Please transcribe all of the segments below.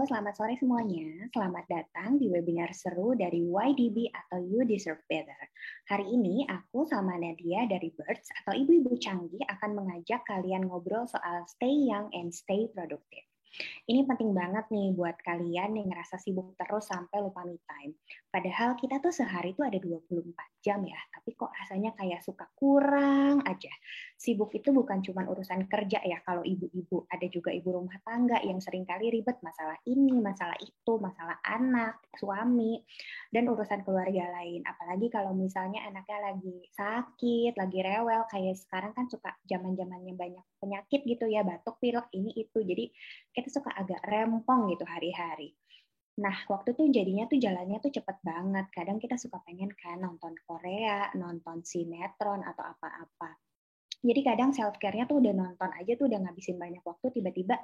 selamat sore semuanya. Selamat datang di webinar seru dari YDB atau You Deserve Better. Hari ini aku sama Nadia dari Birds atau Ibu-Ibu Canggih akan mengajak kalian ngobrol soal stay young and stay productive. Ini penting banget nih buat kalian yang ngerasa sibuk terus sampai lupa me time. Padahal kita tuh sehari tuh ada 24 jam ya, tapi kok rasanya kayak suka kurang aja. Sibuk itu bukan cuma urusan kerja ya kalau ibu-ibu, ada juga ibu rumah tangga yang seringkali ribet masalah ini, masalah itu, masalah anak, suami, dan urusan keluarga lain. Apalagi kalau misalnya anaknya lagi sakit, lagi rewel, kayak sekarang kan suka zaman-zamannya banyak penyakit gitu ya, batuk, pilek, ini itu. Jadi kita suka agak rempong gitu hari-hari. Nah, waktu tuh jadinya tuh jalannya tuh cepet banget. Kadang kita suka pengen kan nonton Korea, nonton sinetron atau apa-apa. Jadi kadang self care-nya tuh udah nonton aja tuh udah ngabisin banyak waktu, tiba-tiba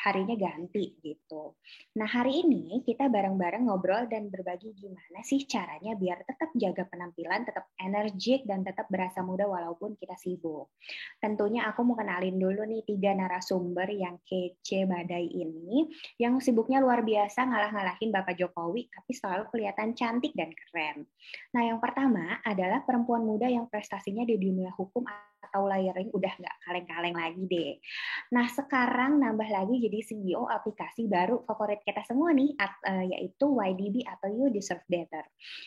harinya ganti gitu. Nah hari ini kita bareng-bareng ngobrol dan berbagi gimana sih caranya biar tetap jaga penampilan, tetap energik dan tetap berasa muda walaupun kita sibuk. Tentunya aku mau kenalin dulu nih 3 narasumber yang kece badai ini, yang sibuknya luar biasa ngalah-ngalahin Bapak Jokowi, tapi selalu kelihatan cantik dan keren. Nah yang pertama adalah perempuan muda yang prestasinya di dunia hukum atau layering udah nggak kaleng-kaleng lagi deh. Nah sekarang nambah lagi jadi CEO aplikasi baru favorit kita semua nih, yaitu YDB atau You Deserve Better.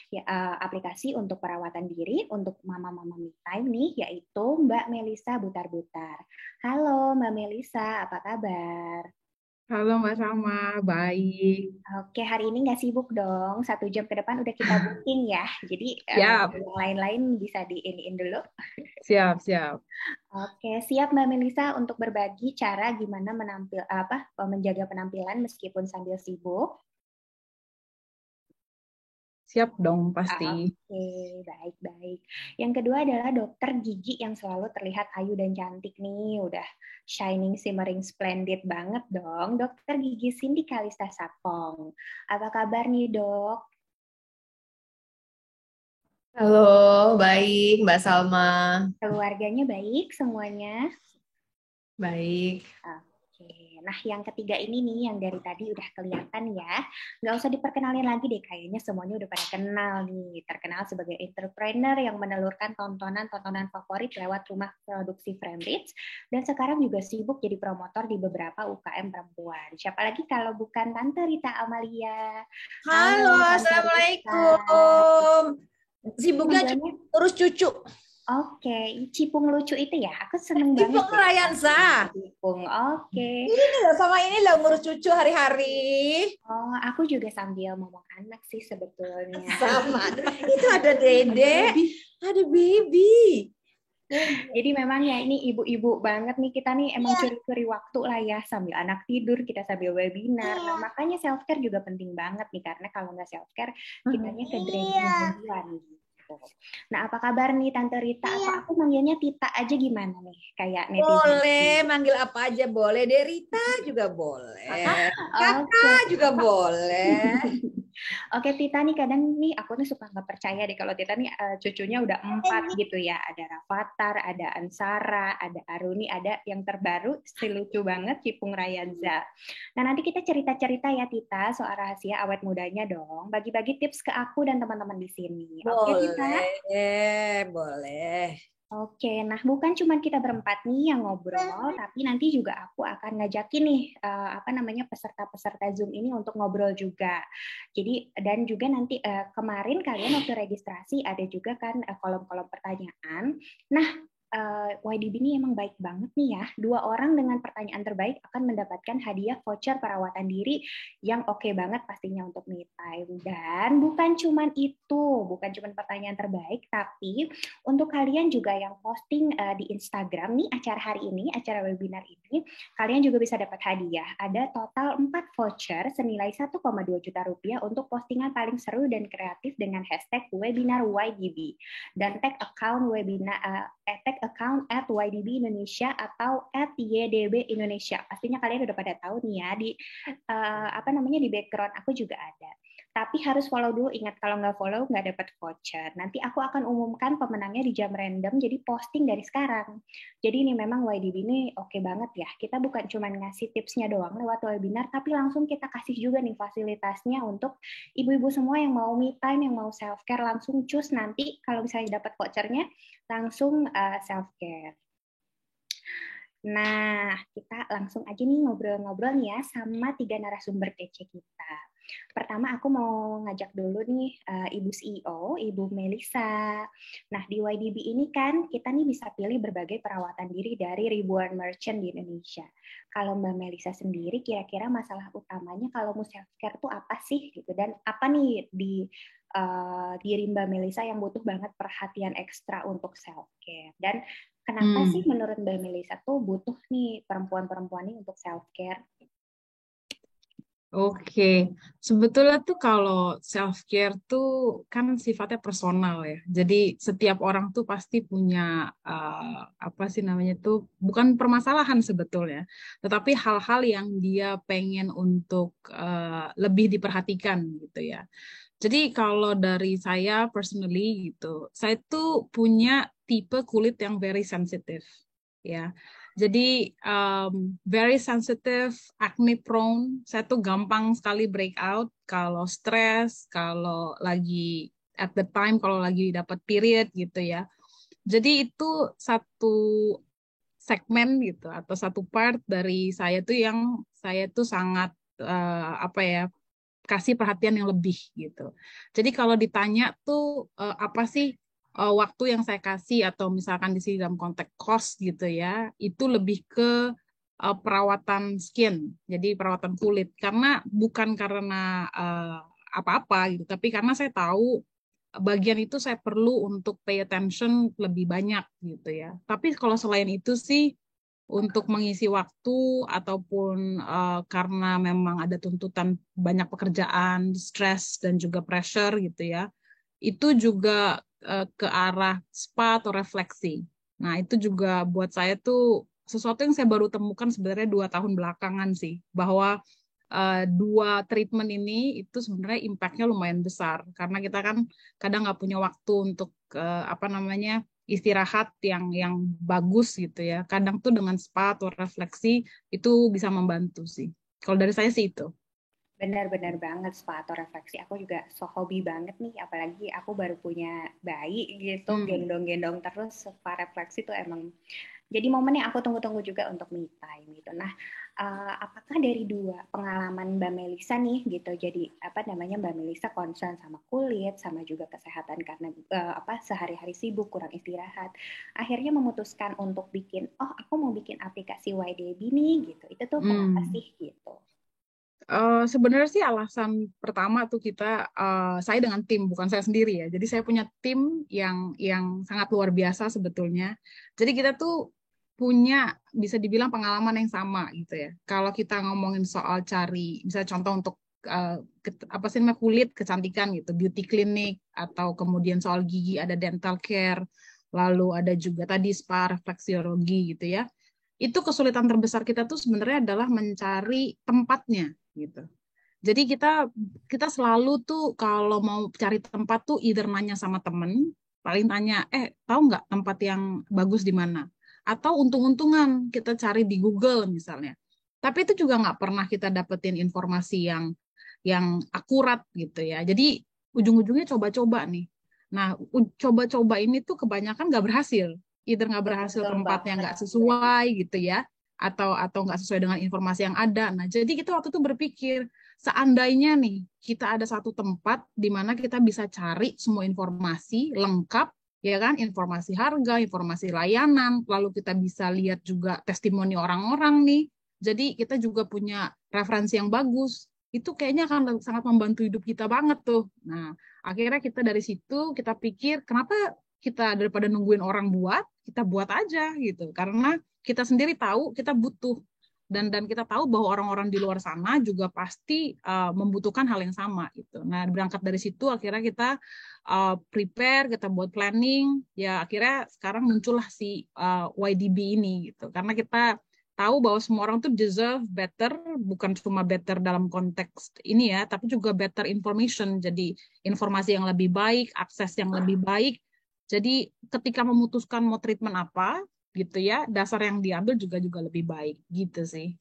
Ya, aplikasi untuk perawatan diri untuk mama-mama me time nih, yaitu Mbak Melisa Butar-Butar. Halo Mbak Melisa, apa kabar? Halo Mbak Salma, baik. Oke, hari ini nggak sibuk dong. 1 jam ke depan udah kita booking ya. Jadi Siap, yang lain-lain bisa di-in dulu. siap, siap. Oke, siap Mbak Melisa untuk berbagi cara gimana menjaga penampilan meskipun sambil sibuk. Siap dong pasti. Oke, baik-baik. Yang kedua adalah dokter gigi yang selalu terlihat ayu dan cantik nih, udah shining, shimmering, splendid banget dong. Dokter gigi Cindy Kalista Sapong. Apa kabar nih dok? Halo, baik Mbak Salma. Keluarganya baik semuanya? Baik. Oke, nah yang ketiga ini nih yang dari tadi udah kelihatan ya, nggak usah diperkenalin lagi deh, kayaknya semuanya udah pada kenal nih, terkenal sebagai entrepreneur yang menelurkan tontonan-tontonan favorit lewat rumah produksi Framebridge, dan sekarang juga sibuk jadi promotor di beberapa UKM perempuan. Siapa lagi kalau bukan Tante Rita Amalia. Halo, Tante Rita. Assalamualaikum. Sibuknya Manggilnya urus cucu. Oke, Cipung lucu itu ya. Aku seneng banget Cipung deh. Rayansa. Cipung, oke. Ini loh, sama ini loh ngurus cucu hari-hari. Oh, aku juga sambil ngomong anak sih sebetulnya. Sama. Itu ada Dede, ada Baby. Jadi memang ya ini ibu-ibu banget nih, kita nih emang curi-curi waktu lah ya, sambil anak tidur, kita sambil webinar. Nah, makanya self care juga penting banget nih, karena kalau nggak self care, kitanya ke dragging duluan gitu. Nah, apa kabar nih Tante Rita? Atau aku manggilnya Tita aja gimana nih? Kayak netizen. Boleh, manggil apa aja boleh. Derita juga boleh. Kakak juga boleh. Oke, Tita nih kadang nih aku nih suka nggak percaya deh kalau Tita nih cucunya udah 4 gitu ya. Ada Rafathar, ada Ansara, ada Aruni, ada yang terbaru si lucu banget Cipung Rayanza. Nah nanti kita cerita-cerita ya Tita soal rahasia awet mudanya dong. Bagi-bagi tips ke aku dan teman-teman di sini. Oke Tita? Boleh. Oke, nah bukan cuma kita berempat nih yang ngobrol, tapi nanti juga aku akan ngajakin nih peserta-peserta Zoom ini untuk ngobrol juga. Jadi dan juga nanti kemarin kalian waktu registrasi ada juga kan kolom-kolom pertanyaan. Nah, YDB ini emang baik banget nih ya. 2 orang dengan pertanyaan terbaik akan mendapatkan hadiah voucher perawatan diri yang oke banget pastinya untuk me time. Dan bukan cuma itu, bukan cuma pertanyaan terbaik, tapi untuk kalian juga yang posting di Instagram nih acara hari ini, acara webinar ini, kalian juga bisa dapat hadiah. Ada total 4 voucher senilai 1,2 juta rupiah untuk postingan paling seru dan kreatif dengan hashtag webinar YDB dan tag account account @YDB Indonesia atau @YDB Indonesia. Pastinya kalian udah pada tahu nih ya di di background aku juga ada. Tapi harus follow dulu, ingat kalau nggak follow nggak dapat voucher. Nanti aku akan umumkan pemenangnya di jam random, jadi posting dari sekarang. Jadi ini memang YDB ini oke banget ya. Kita bukan cuma ngasih tipsnya doang lewat webinar, tapi langsung kita kasih juga nih fasilitasnya untuk ibu-ibu semua yang mau me time, yang mau self care, langsung cus nanti kalau misalnya dapat vouchernya langsung self care. Nah, kita langsung aja nih ngobrol-ngobrol nih ya sama 3 narasumber kece kita. Pertama aku mau ngajak dulu nih Ibu CEO, Ibu Melisa. Nah, di YDB ini kan kita nih bisa pilih berbagai perawatan diri dari ribuan merchant di Indonesia. Kalau Mbak Melisa sendiri kira-kira masalah utamanya kalau mau self care tuh apa sih gitu, dan apa nih di diri Mbak Melisa yang butuh banget perhatian ekstra untuk self care, dan kenapa sih menurut Mbak Melisa tuh butuh nih perempuan-perempuan ini untuk self care? Oke, sebetulnya tuh kalau self care tuh kan sifatnya personal ya. Jadi setiap orang tuh pasti punya apa sih namanya tuh, bukan permasalahan sebetulnya, tetapi hal-hal yang dia pengen untuk lebih diperhatikan gitu ya. Jadi kalau dari saya personally gitu, saya tuh punya tipe kulit yang very sensitive ya. Jadi very sensitive, acne prone. Saya tuh gampang sekali breakout kalau stres, kalau lagi at the time, kalau lagi dapat period gitu ya. Jadi itu satu segmen gitu atau satu part dari saya tuh yang saya tuh sangat apa ya, kasih perhatian yang lebih gitu. Jadi kalau ditanya tuh apa sih waktu yang saya kasih, atau misalkan di sini dalam konteks cost gitu ya, itu lebih ke perawatan skin, jadi perawatan kulit. Karena bukan karena apa-apa gitu, tapi karena saya tahu bagian itu saya perlu untuk pay attention lebih banyak gitu ya. Tapi kalau selain itu sih, untuk mengisi waktu ataupun karena memang ada tuntutan banyak pekerjaan, stres dan juga pressure gitu ya, itu juga ke arah spa atau refleksi. Nah, itu juga buat saya tuh sesuatu yang saya baru temukan sebenarnya 2 tahun belakangan sih, bahwa 2 treatment ini itu sebenarnya impact-nya lumayan besar, karena kita kan kadang nggak punya waktu untuk apa namanya, istirahat yang bagus gitu ya. Kadang tuh dengan spa atau refleksi itu bisa membantu sih. Kalau dari saya sih itu. Benar-benar banget, spa atau refleksi. Aku juga so hobi banget nih, apalagi aku baru punya bayi gitu, gendong-gendong terus, spa refleksi tuh emang jadi momen yang aku tunggu-tunggu juga untuk me time gitu. Nah, apakah dari 2 pengalaman Mbak Melisa nih gitu, jadi apa namanya, Mbak Melisa concern sama kulit, sama juga kesehatan karena apa sehari-hari sibuk, kurang istirahat, akhirnya memutuskan untuk bikin, oh aku mau bikin aplikasi YDB nih gitu. Itu tuh kenapa sih gitu? Sebenarnya sih alasan pertama tuh saya dengan tim, bukan saya sendiri ya. Jadi saya punya tim yang sangat luar biasa sebetulnya. Jadi kita tuh punya, bisa dibilang, pengalaman yang sama gitu ya. Kalau kita ngomongin soal cari, misalnya contoh untuk apa sih namanya, kulit, kecantikan gitu, beauty clinic, atau kemudian soal gigi ada dental care, lalu ada juga tadi spa, refleksiologi gitu ya. Itu kesulitan terbesar kita tuh sebenarnya adalah mencari tempatnya gitu. Jadi kita selalu tuh kalau mau cari tempat tuh either nanya sama temen, paling tanya, tahu nggak tempat yang bagus di mana? Atau untung-untungan kita cari di Google misalnya. Tapi itu juga nggak pernah kita dapetin informasi yang akurat gitu ya. Jadi ujung-ujungnya coba-coba nih. Nah, coba-coba ini tuh kebanyakan nggak berhasil. Either nggak berhasil, Betul tempatnya banget. nggak sesuai gitu ya, atau nggak sesuai dengan informasi yang ada. Nah, jadi kita waktu itu berpikir, seandainya nih kita ada satu tempat di mana kita bisa cari semua informasi lengkap, ya kan, informasi harga, informasi layanan, lalu kita bisa lihat juga testimoni orang-orang nih. Jadi kita juga punya referensi yang bagus. Itu kayaknya akan sangat membantu hidup kita banget tuh. Nah, akhirnya kita dari situ kita pikir, kenapa kita daripada nungguin orang buat, kita buat aja gitu. Karena kita sendiri tahu kita butuh, dan kita tahu bahwa orang-orang di luar sana juga pasti membutuhkan hal yang sama gitu. Nah, berangkat dari situ akhirnya kita prepare, kita buat planning, ya akhirnya sekarang muncullah si YDB ini gitu. Karena kita tahu bahwa semua orang tuh deserve better, bukan cuma better dalam konteks ini ya, tapi juga better information. Jadi informasi yang lebih baik, akses yang lebih baik. Jadi ketika memutuskan mau treatment apa, gitu ya, dasar yang diambil juga lebih baik, gitu sih.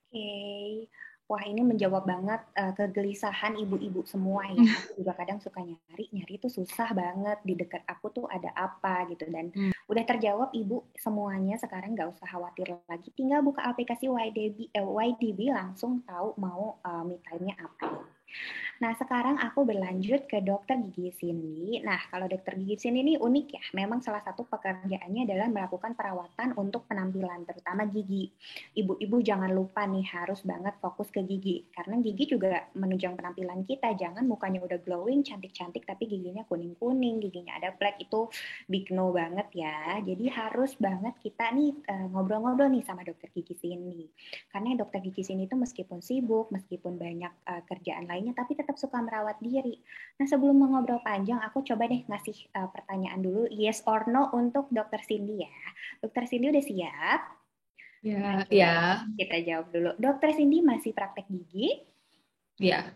Oke. Wah, ini menjawab banget kegelisahan ibu-ibu semua ya. Aku juga kadang suka nyari itu susah banget. Di dekat aku tuh ada apa gitu. Dan udah terjawab ibu semuanya, sekarang nggak usah khawatir lagi. Tinggal buka aplikasi YDB langsung tahu mau me time-nya apa. Nah, sekarang aku berlanjut ke dokter gigi Cindy. Nah, kalau dokter gigi Cindy ini unik ya. Memang salah satu pekerjaannya adalah melakukan perawatan untuk penampilan, terutama gigi. Ibu-ibu jangan lupa nih, harus banget fokus ke gigi. Karena gigi juga menunjang penampilan kita. Jangan mukanya udah glowing, cantik-cantik, tapi giginya kuning-kuning, giginya ada flek, itu big no banget ya. Jadi harus banget kita nih ngobrol-ngobrol nih sama dokter gigi Cindy. Karena dokter gigi Cindy itu meskipun sibuk, meskipun banyak kerjaan lainnya, tapi tetap suka merawat diri. Nah, sebelum mengobrol panjang, aku coba deh ngasih pertanyaan dulu, yes or no untuk dokter Cindy ya. Dokter Cindy udah siap? Ya, ya. Kita jawab dulu. Dokter Cindy masih praktek gigi? Ya.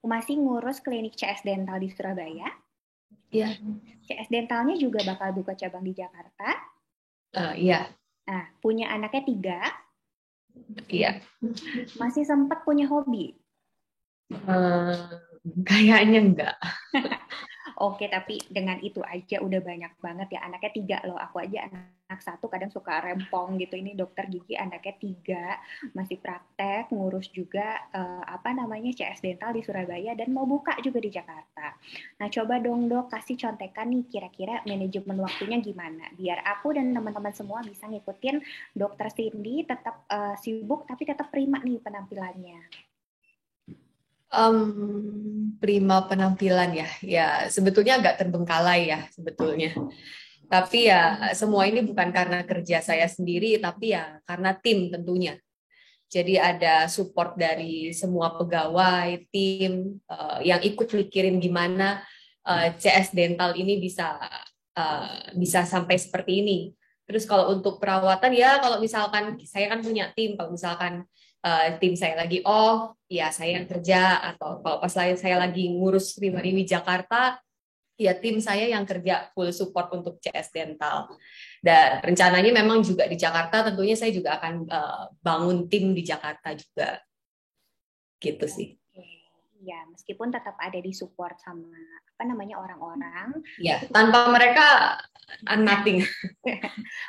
Masih ngurus klinik CS Dental di Surabaya? Ya. CS Dentalnya juga bakal buka cabang di Jakarta? Iya. Nah, punya anaknya 3? Iya. Masih sempat punya hobi? Kayaknya enggak. Oke, tapi dengan itu aja udah banyak banget ya. Anaknya 3 loh. Aku aja anak 1 kadang suka rempong gitu. Ini dokter gigi anaknya 3, masih praktek, ngurus juga CS Dental di Surabaya dan mau buka juga di Jakarta. Nah, coba dong dok kasih contekan nih kira-kira manajemen waktunya gimana biar aku dan teman-teman semua bisa ngikutin dokter Cindy tetap sibuk tapi tetap prima nih penampilannya. Prima penampilan ya sebetulnya agak terbengkalai ya sebetulnya. Tapi ya semua ini bukan karena kerja saya sendiri, tapi ya karena tim tentunya. Jadi ada support dari semua pegawai, tim yang ikut mikirin gimana CS Dental ini bisa sampai seperti ini. Terus kalau untuk perawatan ya kalau misalkan saya kan punya tim, kalau misalkan tim saya lagi off, ya saya yang kerja, atau kalau pas saya lagi ngurus Riwi Jakarta, ya tim saya yang kerja full support untuk CS Dental. Dan rencananya memang juga di Jakarta, tentunya saya juga akan bangun tim di Jakarta juga, gitu sih. Ya, meskipun tetap ada di support sama orang-orang. Ya, tanpa mereka nothing.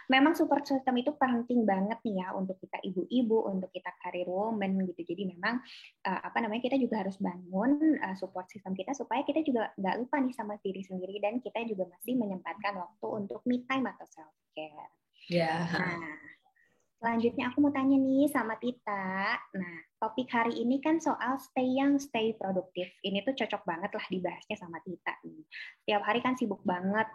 Memang support system itu penting banget nih ya untuk kita ibu-ibu, untuk kita career woman gitu. Jadi memang kita juga harus bangun support system kita supaya kita juga nggak lupa nih sama diri sendiri dan kita juga masih menyempatkan waktu untuk me time atau self care. Ya. Nah, selanjutnya aku mau tanya nih sama Tita. Nah, topik hari ini kan soal stay young, stay produktif. Ini tuh cocok banget lah dibahasnya sama Tita nih. Setiap hari kan sibuk banget,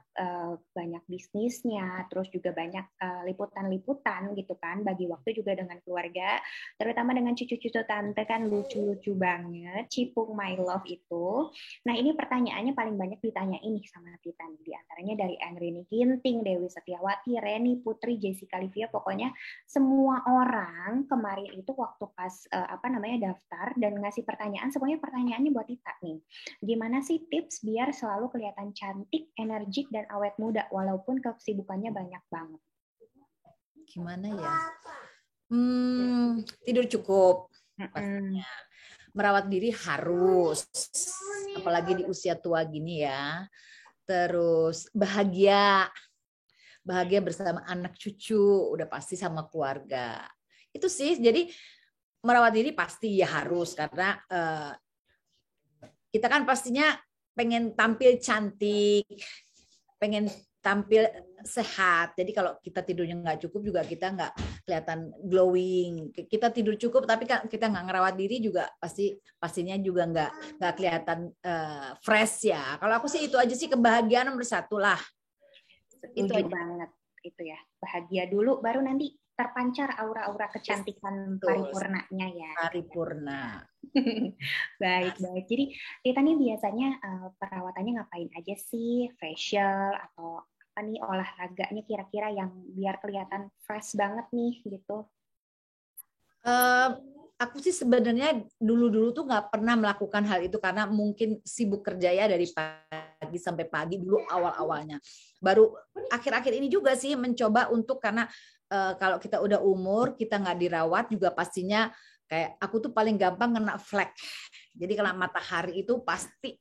banyak bisnisnya, terus juga banyak liputan-liputan gitu kan, bagi waktu juga dengan keluarga, terutama dengan cucu-cucu tante kan lucu-lucu banget, Cipung My Love itu. Nah, ini pertanyaannya paling banyak ditanya ini sama Tita nih. Di antaranya dari Angrini Ginting, Dewi Setiawati, Reni Putri, Jessica Livia, pokoknya semua orang kemarin itu waktu pas daftar dan ngasih pertanyaan, semuanya pertanyaannya buat Tita nih. Gimana sih tips biar selalu kelihatan cantik, energik dan awet muda walaupun kesibukannya banyak banget? Gimana ya? Tidur cukup. Pastinya. Merawat diri harus, apalagi di usia tua gini ya. Terus bahagia bersama anak cucu, udah pasti sama keluarga. Itu sih, jadi merawat diri pasti ya harus, karena kita kan pastinya pengen tampil cantik, pengen tampil sehat. Jadi kalau kita tidurnya nggak cukup juga kita nggak kelihatan glowing. Kita tidur cukup tapi kita nggak ngerawat diri juga pastinya juga nggak kelihatan fresh ya. Kalau aku sih itu aja sih, kebahagiaan nomor 1 lah. Setuju banget itu ya. Bahagia dulu baru nanti terpancar aura-aura kecantikan paripurnanya ya. Paripurna. Baik. Jadi Tita nih biasanya perawatannya ngapain aja sih? Facial atau apa nih olahraganya kira-kira yang biar kelihatan fresh banget nih gitu? Aku sih sebenarnya dulu tuh nggak pernah melakukan hal itu karena mungkin sibuk kerja ya dari pagi sampai pagi dulu awal-awalnya. Baru akhir-akhir ini juga sih mencoba untuk karena kalau kita udah umur kita nggak dirawat juga pastinya kayak aku tuh paling gampang kena flek. Jadi kalau matahari itu pasti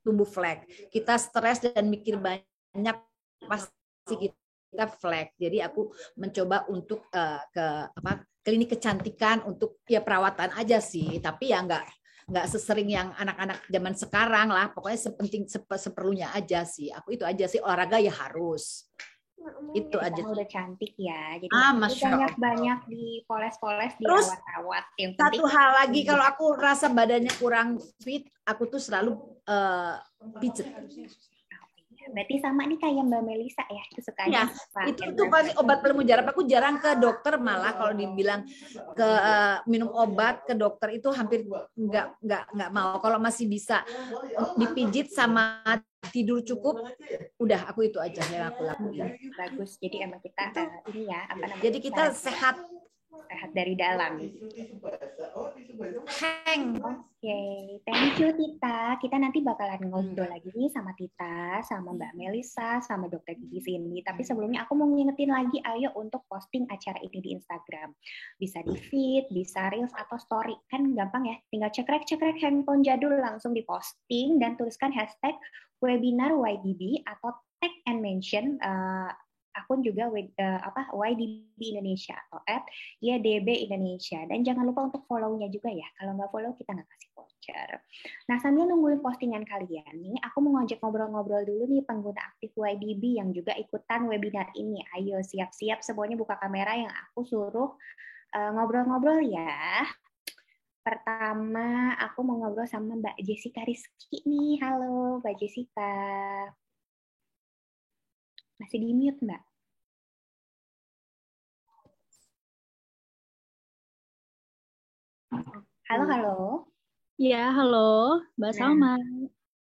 tumbuh flek. Kita stres dan mikir banyak pasti kita flek. Jadi aku mencoba untuk ke klinik kecantikan untuk ya perawatan aja sih, tapi ya nggak sesering yang anak-anak zaman sekarang lah. Pokoknya sepenting seperlunya aja sih. Aku itu aja sih, olahraga ya harus. Itu aja. Udah cantik ya. Jadi Masya banyak dipoles-poles, terus dirawat-rawat. Satu hal lagi, kalau aku rasa badannya kurang fit, aku tuh selalu pijet. Berarti sama nih kayak Mbak Melisa ya, Ya, kesukaannya itu pasti obat pelemu mujarab. Aku jarang ke dokter, malah kalau dibilang ke minum obat ke dokter itu hampir nggak mau. Kalau masih bisa dipijit sama tidur cukup, udah aku itu aja yang aku lakukan. Bagus. Jadi emang kita ini ya apa namanya? Jadi kita sehat dari dalam. Oke, thank you Tita. Kita nanti bakalan ngobrol lagi nih sama Tita, sama Mbak Melisa, sama Dokter Gigi sini. Tapi sebelumnya aku mau ngingetin lagi, ayo untuk posting acara ini di Instagram. Bisa di feed, bisa reels atau story. Kan gampang ya, tinggal cekrek handphone jadul langsung diposting dan tuliskan hashtag webinar YDB atau tag and mention akun juga YDB Indonesia atau @YDB Indonesia, dan jangan lupa untuk follow-nya juga ya. Kalau nggak follow kita nggak kasih voucher. Nah, sambil nungguin postingan kalian nih, aku mau ngajak ngobrol-ngobrol dulu nih pengguna aktif YDB yang juga ikutan webinar ini. Ayo siap-siap semuanya buka kamera yang aku suruh ngobrol-ngobrol ya. Pertama, aku mau ngobrol sama Mbak Jessica Rizky nih. Halo, Mbak Jessica. Masih di mute, Mbak. Halo. Ya, halo, Mbak Salma.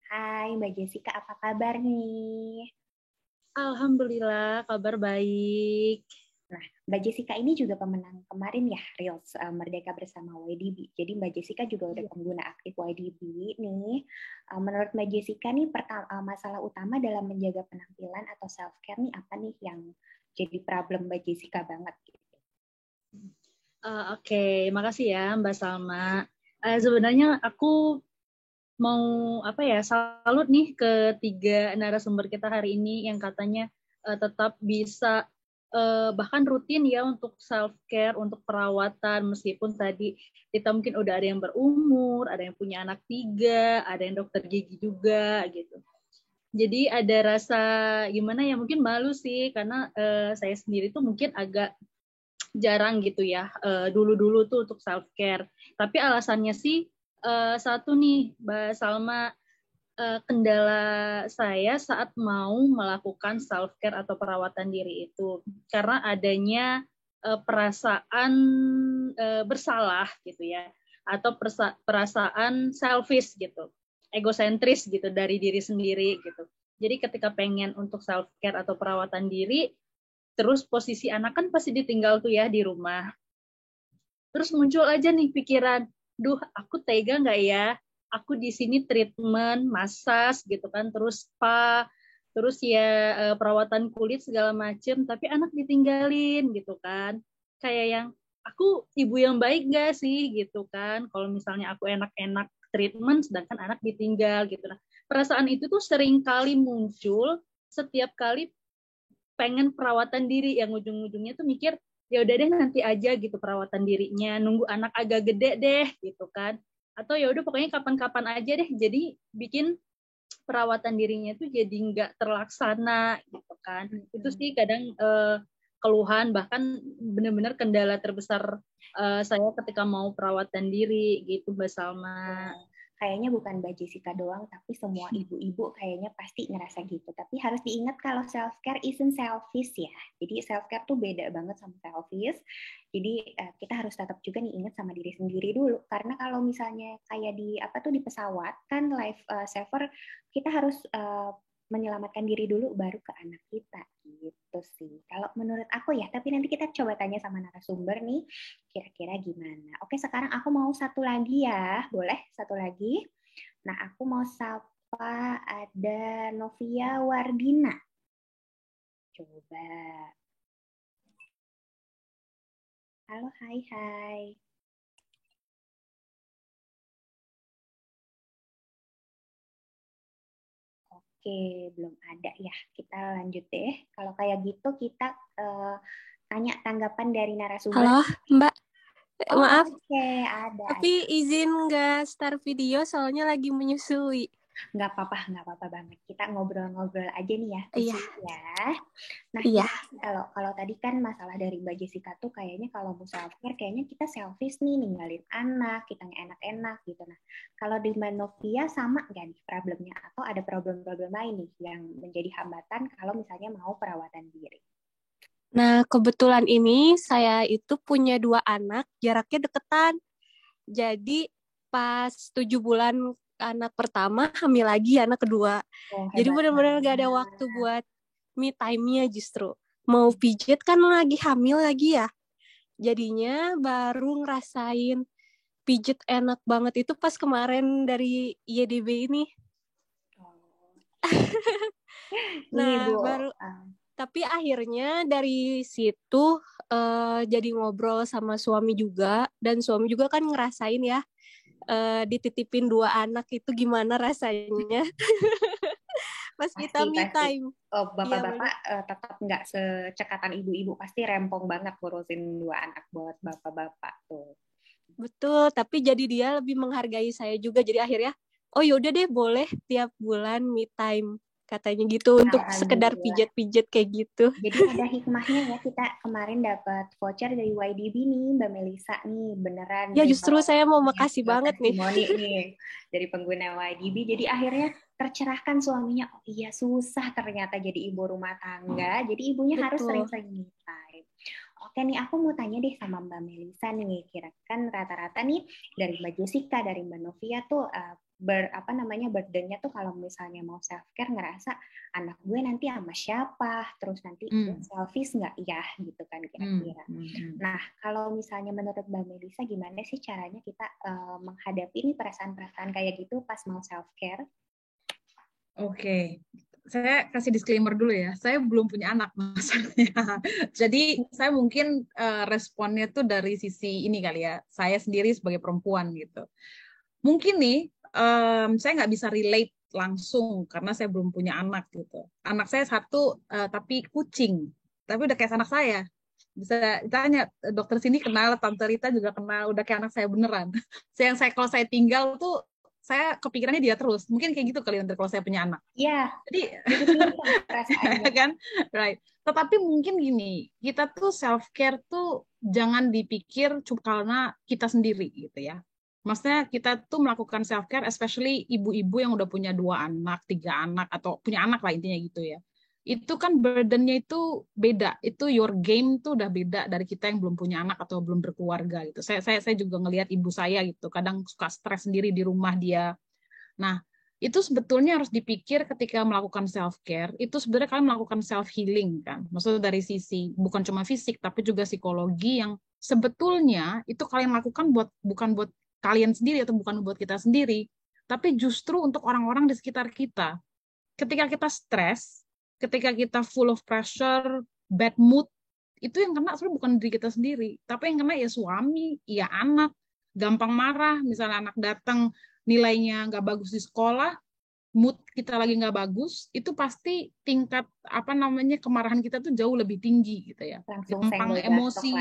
Hai, Mbak Jessica, apa kabar nih? Alhamdulillah, kabar baik. Nah, Mbak Jessica ini juga pemenang kemarin ya, Reels Merdeka Bersama YDB. Jadi Mbak Jessica juga udah pengguna aktif YDB nih. Menurut Mbak Jessica nih, masalah utama dalam menjaga penampilan atau self-care nih apa nih yang jadi problem Mbak Jessica banget? Oke, makasih ya Mbak Salma. Sebenarnya aku mau salut nih ke 3 narasumber kita hari ini yang katanya tetap bisa bahkan rutin ya untuk self care, untuk perawatan, meskipun tadi kita mungkin udah ada yang berumur, ada yang punya anak 3, ada yang dokter gigi juga gitu. Jadi ada rasa gimana ya, mungkin malu sih karena saya sendiri tuh mungkin agak jarang gitu ya dulu-dulu tuh untuk self care. Tapi alasannya sih satu nih Mbak Salma, kendala saya saat mau melakukan self care atau perawatan diri itu karena adanya perasaan bersalah gitu ya, atau perasaan selfish gitu, egosentris gitu dari diri sendiri gitu. Jadi ketika pengen untuk self care atau perawatan diri, terus posisi anak kan pasti ditinggal tuh ya di rumah. Terus muncul aja nih pikiran, duh aku tega nggak ya? Aku di sini treatment, massage gitu kan, terus spa, terus ya perawatan kulit segala macem, tapi anak ditinggalin gitu kan. Kayak yang, aku ibu yang baik nggak sih gitu kan, kalau misalnya aku enak-enak treatment, sedangkan anak ditinggal gitu. Nah, perasaan itu tuh sering kali muncul setiap kali pengen perawatan diri, yang ujung-ujungnya tuh mikir, ya udah deh nanti aja gitu perawatan dirinya, nunggu anak agak gede deh gitu kan. Atau ya udah pokoknya kapan-kapan aja deh, jadi bikin perawatan dirinya tuh jadi nggak terlaksana gitu kan. Itu sih kadang keluhan, bahkan benar-benar kendala terbesar saya ketika mau perawatan diri gitu Mbak Salma. Kayaknya bukan Mbak Jessica doang, tapi semua ibu-ibu kayaknya pasti ngerasa gitu. Tapi harus diingat kalau self-care isn't selfish ya. Jadi self-care tuh beda banget sama selfish. Jadi kita harus tetap juga nih ingat sama diri sendiri dulu. Karena kalau misalnya kayak di pesawat kan life saver, kita harus menyelamatkan diri dulu baru ke anak kita gitu sih. Kalau menurut aku ya, tapi nanti kita coba tanya sama narasumber nih, kira-kira gimana. Oke, sekarang aku mau satu lagi ya, boleh satu lagi. Nah, aku mau sapa ada Novia Wardina. Coba. Halo, hai. Oke, belum ada ya. Kita lanjut deh. Kalau kayak gitu kita tanya tanggapan dari narasumber. Halo, Mbak. Oh, Maaf, oke, ada. tapi izin nggak start video soalnya lagi menyusui. Nggak apa-apa banget. Kita ngobrol-ngobrol aja nih ya. Iya. Ya. Nah, Iya. kalau tadi kan masalah dari Mbak Jessica tuh kayaknya kalau mau self-care, kayaknya kita selfish nih, ninggalin anak, kita enak-enak gitu. Nah, kalau di Mbak Novia sama nggak nih problemnya? Atau ada problem-problem lain nih yang menjadi hambatan kalau misalnya mau perawatan diri? Nah, kebetulan ini saya itu punya 2 anak, jaraknya deketan. Jadi pas 7 bulan anak pertama, hamil lagi anak kedua. Oh, jadi benar-benar gak ada waktu buat me time-nya justru. Mau pijet kan lagi hamil lagi ya. Jadinya baru ngerasain pijet enak banget itu pas kemarin dari IEDB ini. Nah, baru tapi akhirnya dari situ jadi ngobrol sama suami juga, dan suami juga kan ngerasain ya dititipin 2 anak itu gimana rasanya pas kita me time. Oh, bapak-bapak tetap nggak secekatan ibu-ibu, pasti rempong banget ngurusin 2 anak buat bapak-bapak tuh. Betul, tapi jadi dia lebih menghargai saya juga, jadi akhirnya oh yaudah deh boleh tiap bulan me time katanya gitu, untuk sekedar pijet-pijet kayak gitu. Jadi ada hikmahnya ya, kita kemarin dapat voucher dari YDB nih, Mbak Melisa nih, beneran. Ya justru saya mau makasih banget nih. Dari pengguna YDB, jadi akhirnya tercerahkan suaminya, oh iya susah ternyata jadi ibu rumah tangga, jadi ibunya harus sering-sering me time. Oke nih, aku mau tanya deh sama Mbak Melisa nih, kira-kira rata-rata nih dari Mbak Jessica, dari Mbak Novia tuh burdennya tuh kalau misalnya mau self care ngerasa anak gue nanti sama siapa, terus nanti selfish nggak ya gitu kan kira-kira. Nah, kalau misalnya menurut Mbak Melisa gimana sih caranya kita menghadapi ini perasaan-perasaan kayak gitu pas mau self care? Oke. Saya kasih disclaimer dulu ya, saya belum punya anak maksudnya. Jadi saya mungkin responnya tuh dari sisi ini kali ya, saya sendiri sebagai perempuan gitu. Mungkin nih, saya nggak bisa relate langsung karena saya belum punya anak gitu. Anak saya 1, tapi kucing, tapi udah kayak anak saya. Bisa ditanya, dokter sini kenal, Tante Rita juga kenal, udah kayak anak saya beneran. Kalau saya tinggal tuh, saya kepikirannya dia terus. Mungkin kayak gitu kali nanti kalau saya punya anak. Iya. Jadi perasaannya kan, right. Tetapi mungkin gini, kita tuh self care tuh jangan dipikir cuma karena kita sendiri gitu ya. Maksudnya kita tuh melakukan self care, especially ibu-ibu yang udah punya 2 anak, 3 anak, atau punya anak lah intinya gitu ya. Itu kan burdennya itu beda. Itu your game tuh udah beda dari kita yang belum punya anak atau belum berkeluarga gitu. Saya juga ngelihat ibu saya gitu, kadang suka stres sendiri di rumah dia. Nah, itu sebetulnya harus dipikir ketika melakukan self care. Itu sebenarnya kalian melakukan self healing kan. Maksudnya dari sisi bukan cuma fisik tapi juga psikologi yang sebetulnya itu kalian lakukan bukan buat kalian sendiri atau bukan buat kita sendiri, tapi justru untuk orang-orang di sekitar kita. Ketika kita stres, ketika kita full of pressure, bad mood, itu yang kena sebenarnya bukan diri kita sendiri, tapi yang kena ya suami, ya anak, gampang marah, misalnya anak datang nilainya nggak bagus di sekolah, mood kita lagi nggak bagus, itu pasti tingkat kemarahan kita tuh jauh lebih tinggi gitu ya. Gampang emosi,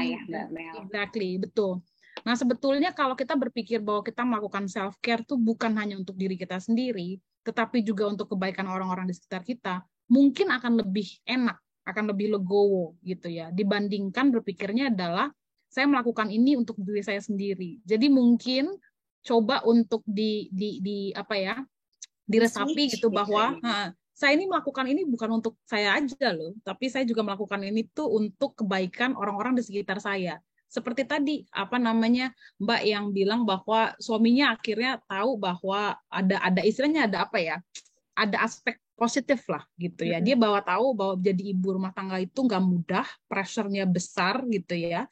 exactly, betul. Nah, sebetulnya kalau kita berpikir bahwa kita melakukan self-care tuh bukan hanya untuk diri kita sendiri, tetapi juga untuk kebaikan orang-orang di sekitar kita, mungkin akan lebih enak, akan lebih legowo gitu ya, dibandingkan berpikirnya adalah saya melakukan ini untuk diri saya sendiri. Jadi mungkin coba untuk diresapi gitu bahwa saya ini melakukan ini bukan untuk saya aja loh, tapi saya juga melakukan ini tuh untuk kebaikan orang-orang di sekitar saya. Seperti tadi Mbak yang bilang bahwa suaminya akhirnya tahu bahwa ada istilahnya ada aspek positif lah gitu ya. Dia tahu bahwa jadi ibu rumah tangga itu nggak mudah, pressure-nya besar gitu ya.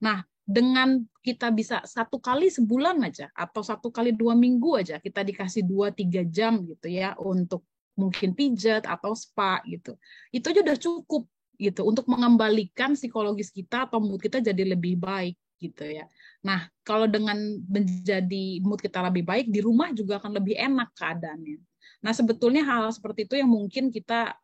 Nah, dengan kita bisa 1 kali sebulan aja atau 1 kali 2 minggu aja kita dikasih 2-3 jam gitu ya untuk mungkin pijat atau spa gitu. Itu aja udah cukup gitu untuk mengembalikan psikologis kita atau mood kita jadi lebih baik gitu ya. Nah, kalau dengan menjadi mood kita lebih baik di rumah juga akan lebih enak keadaannya. Nah, sebetulnya hal seperti itu yang mungkin kita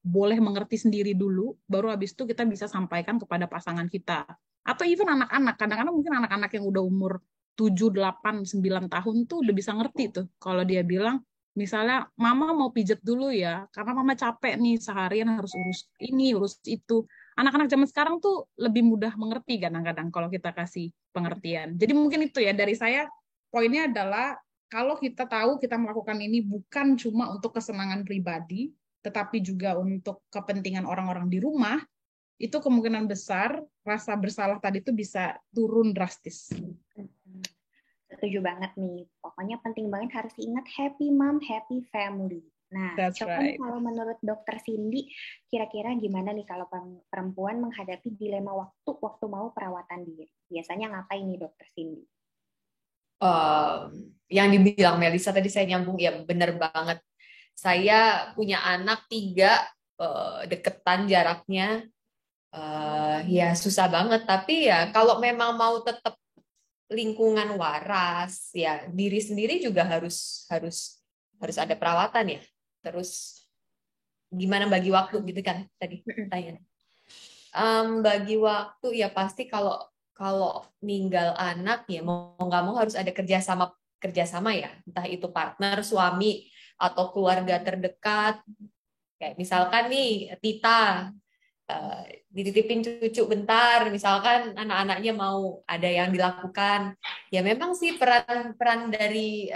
boleh mengerti sendiri dulu, baru habis itu kita bisa sampaikan kepada pasangan kita. Atau even anak-anak, kadang-kadang mungkin anak-anak yang udah umur 7, 8, 9 tahun tuh udah bisa ngerti tuh. Kalau dia bilang, misalnya, mama mau pijet dulu ya, karena mama capek nih, seharian harus urus ini, urus itu. Anak-anak zaman sekarang tuh lebih mudah mengerti kadang-kadang kalau kita kasih pengertian. Jadi mungkin itu ya, dari saya, poinnya adalah, kalau kita tahu kita melakukan ini bukan cuma untuk kesenangan pribadi, tetapi juga untuk kepentingan orang-orang di rumah, itu kemungkinan besar rasa bersalah tadi itu bisa turun drastis. Setuju banget nih. Pokoknya penting banget harus diingat happy mom, happy family. Nah, kalau menurut Dokter Cindy, kira-kira gimana nih kalau perempuan menghadapi dilema waktu mau perawatan diri? Biasanya ngapain nih Dokter Cindy? Yang dibilang Melisa tadi saya nyambung, ya benar banget. Saya punya anak 3, deketan jaraknya, ya susah banget. Tapi ya kalau memang mau tetap lingkungan waras, ya diri sendiri juga harus ada perawatan ya. Terus gimana bagi waktu gitu kan tadi pertanyaan. Bagi waktu ya pasti kalau ninggal anak ya mau nggak mau harus ada kerjasama ya, entah itu partner, suami atau keluarga terdekat. Kayak misalkan nih Tita dititipin cucu bentar, misalkan anak-anaknya mau ada yang dilakukan, ya memang sih peran dari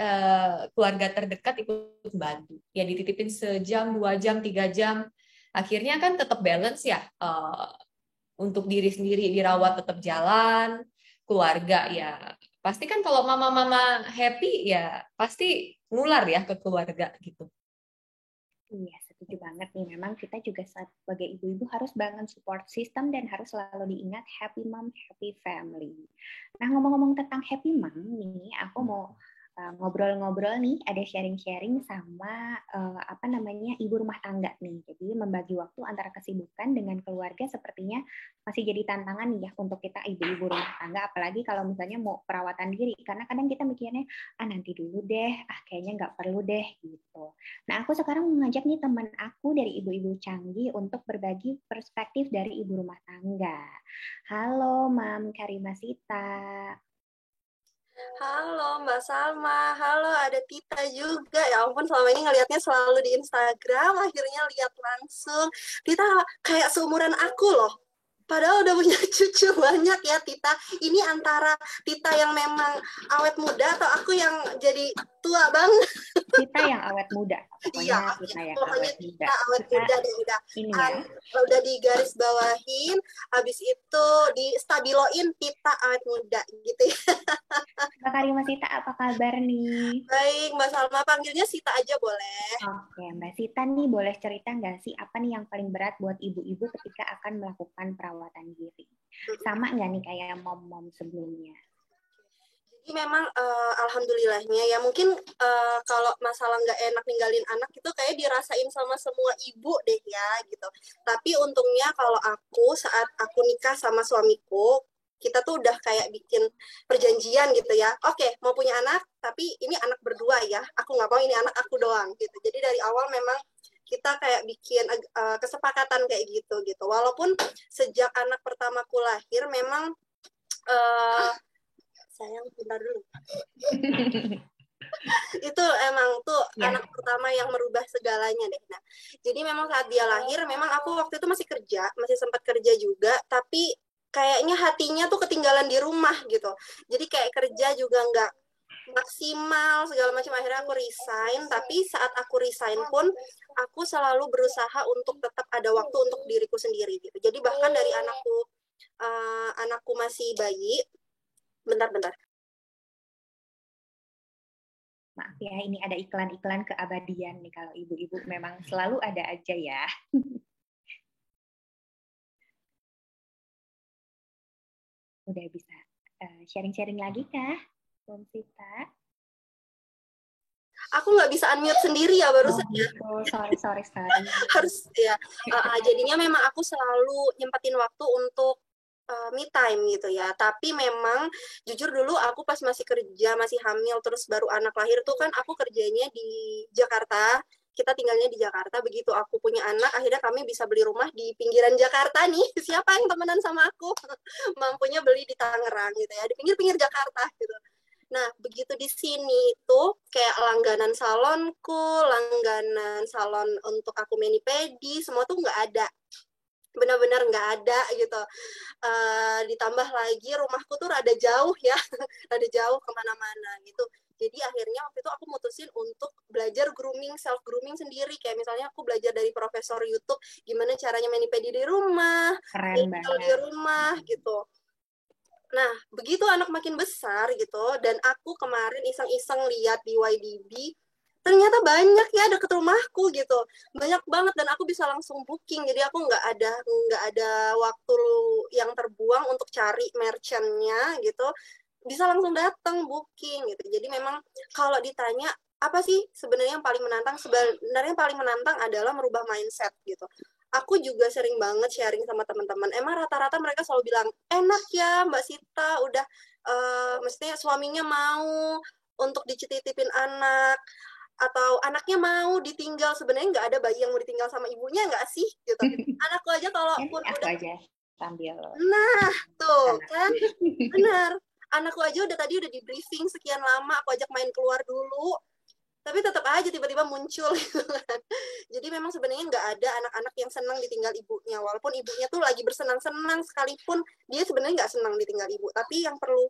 keluarga terdekat ikut bantu. Ya dititipin sejam, 2 jam, 3 jam, akhirnya kan tetap balance ya. Untuk diri sendiri dirawat tetap jalan, keluarga ya pasti kan kalau mama-mama happy ya pasti nular ya ke keluarga gitu. Iya, setuju banget nih. Memang kita juga sebagai ibu-ibu harus bangun support system dan harus selalu diingat happy mom, happy family. Nah, ngomong-ngomong tentang happy mom nih, aku mau ngobrol-ngobrol nih, ada sharing-sharing sama ibu rumah tangga nih. Jadi membagi waktu antara kesibukan dengan keluarga sepertinya masih jadi tantangan nih ya untuk kita ibu-ibu rumah tangga, apalagi kalau misalnya mau perawatan diri, karena kadang kita mikirnya nanti dulu deh, kayaknya nggak perlu deh gitu. Nah, aku sekarang mengajak nih teman aku dari Ibu-Ibu Canggih untuk berbagi perspektif dari ibu rumah tangga. Halo, Mam Karimasita. Halo Mbak Salma, halo ada Tita juga. Ya ampun, selama ini ngelihatnya selalu di Instagram, akhirnya lihat langsung. Tita kayak seumuran aku loh. Padahal udah punya cucu banyak ya Tita. Ini antara Tita yang memang awet muda atau aku yang jadi tua banget. Tita yang awet muda. Iya, pokoknya Tita awet muda dan udah digaris bawahin, habis itu distabiloin Tita awet muda gitu ya. Mbak Karimasita, apa kabar nih? Baik, Mbak Salma, panggilnya Sita aja boleh. Oke, Mbak Sita nih boleh cerita nggak sih apa nih yang paling berat buat ibu-ibu ketika akan melakukan perawatan diri? Sama nggak nih kayak mom-mom sebelumnya? Jadi memang alhamdulillahnya ya mungkin kalau masalah nggak enak ninggalin anak itu kayak dirasain sama semua ibu deh ya gitu. Tapi untungnya kalau saat aku nikah sama suamiku, kita tuh udah kayak bikin perjanjian gitu ya. Oke, mau punya anak, tapi ini anak berdua ya. Aku nggak mau ini anak aku doang gitu. Jadi dari awal memang kita kayak bikin kesepakatan kayak gitu. Walaupun sejak anak pertamaku lahir memang sayang bentar dulu. Itu emang tuh anak pertama yang merubah segalanya deh. Nah, jadi memang saat dia lahir, memang aku waktu itu masih sempat kerja juga, tapi kayaknya hatinya tuh ketinggalan di rumah gitu. Jadi kayak kerja juga nggak maksimal segala macam, akhirnya aku resign. Tapi saat aku resign pun aku selalu berusaha untuk tetap ada waktu untuk diriku sendiri gitu. Jadi bahkan dari anakku masih bayi, bentar Maaf ya, ini ada iklan-iklan keabadian nih kalau ibu-ibu memang selalu ada aja ya. Udah bisa sharing-sharing lagi kah, Bom Sita? Aku nggak bisa unmute sendiri ya barusan ya. Oh, sorry. Harus ya. Jadinya memang aku selalu nyempetin waktu untuk me time gitu ya. Tapi memang jujur dulu aku pas masih kerja, masih hamil, terus baru anak lahir tuh kan aku kerjanya di Jakarta. Kita tinggalnya di Jakarta. Begitu aku punya anak, akhirnya kami bisa beli rumah di pinggiran Jakarta nih. Siapa yang temenan sama aku? Mampunya beli di Tangerang gitu ya, di pinggir-pinggir Jakarta gitu. Nah, begitu di sini tuh kayak langganan salonku, langganan salon untuk aku mani-pedi, semua tuh nggak ada. Benar-benar nggak ada gitu. Ditambah lagi rumahku tuh rada jauh ya, rada jauh kemana-mana gitu. Jadi akhirnya waktu itu aku mutusin untuk belajar grooming, self grooming sendiri. Kayak misalnya aku belajar dari profesor YouTube gimana caranya mani-pedi di rumah, Keren banget. di rumah gitu. Nah, begitu anak makin besar gitu, dan aku kemarin iseng-iseng lihat di YDB, ternyata banyak ya deket rumahku gitu, banyak banget, dan aku bisa langsung booking. Jadi aku nggak ada waktu yang terbuang untuk cari merchantnya gitu, bisa langsung datang booking gitu. Jadi memang kalau ditanya apa sih sebenarnya yang paling menantang, sebenarnya yang paling menantang adalah merubah mindset gitu. Aku juga sering banget sharing sama teman-teman. Emang rata-rata mereka selalu bilang, enak ya Mbak Sita, udah maksudnya suaminya mau untuk dicitipin anak, atau anaknya mau ditinggal. Sebenarnya nggak ada bayi yang mau ditinggal sama ibunya, nggak sih? Gitu. Anakku aja kalaupun udah... aja sambil... Nah, tuh kan, benar. Anakku aja udah di briefing sekian lama, aku ajak main keluar dulu, tapi tetap aja tiba-tiba muncul gitu kan. Jadi memang sebenarnya nggak ada anak-anak yang senang ditinggal ibunya, walaupun ibunya tuh lagi bersenang-senang sekalipun dia sebenarnya nggak senang ditinggal ibu. Tapi yang perlu,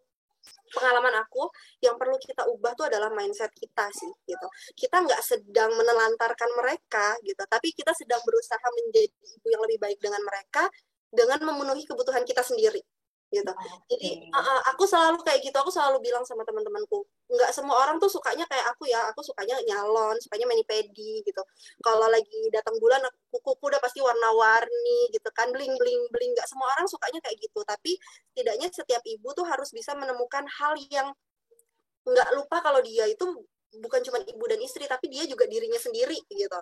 pengalaman aku, yang perlu kita ubah tuh adalah mindset kita sih gitu. Kita nggak sedang menelantarkan mereka gitu, tapi kita sedang berusaha menjadi ibu yang lebih baik dengan mereka dengan memenuhi kebutuhan kita sendiri gitu. Jadi aku selalu kayak gitu, aku selalu bilang sama teman-temanku, nggak semua orang tuh sukanya kayak aku ya, aku sukanya nyalon, sukanya mani-pedi gitu. Kalau lagi datang bulan, kuku udah pasti warna-warni gitu kan, bling-bling, nggak semua orang sukanya kayak gitu. Tapi setidaknya setiap ibu tuh harus bisa menemukan hal yang nggak lupa kalau dia itu bukan cuma ibu dan istri, tapi dia juga dirinya sendiri gitu.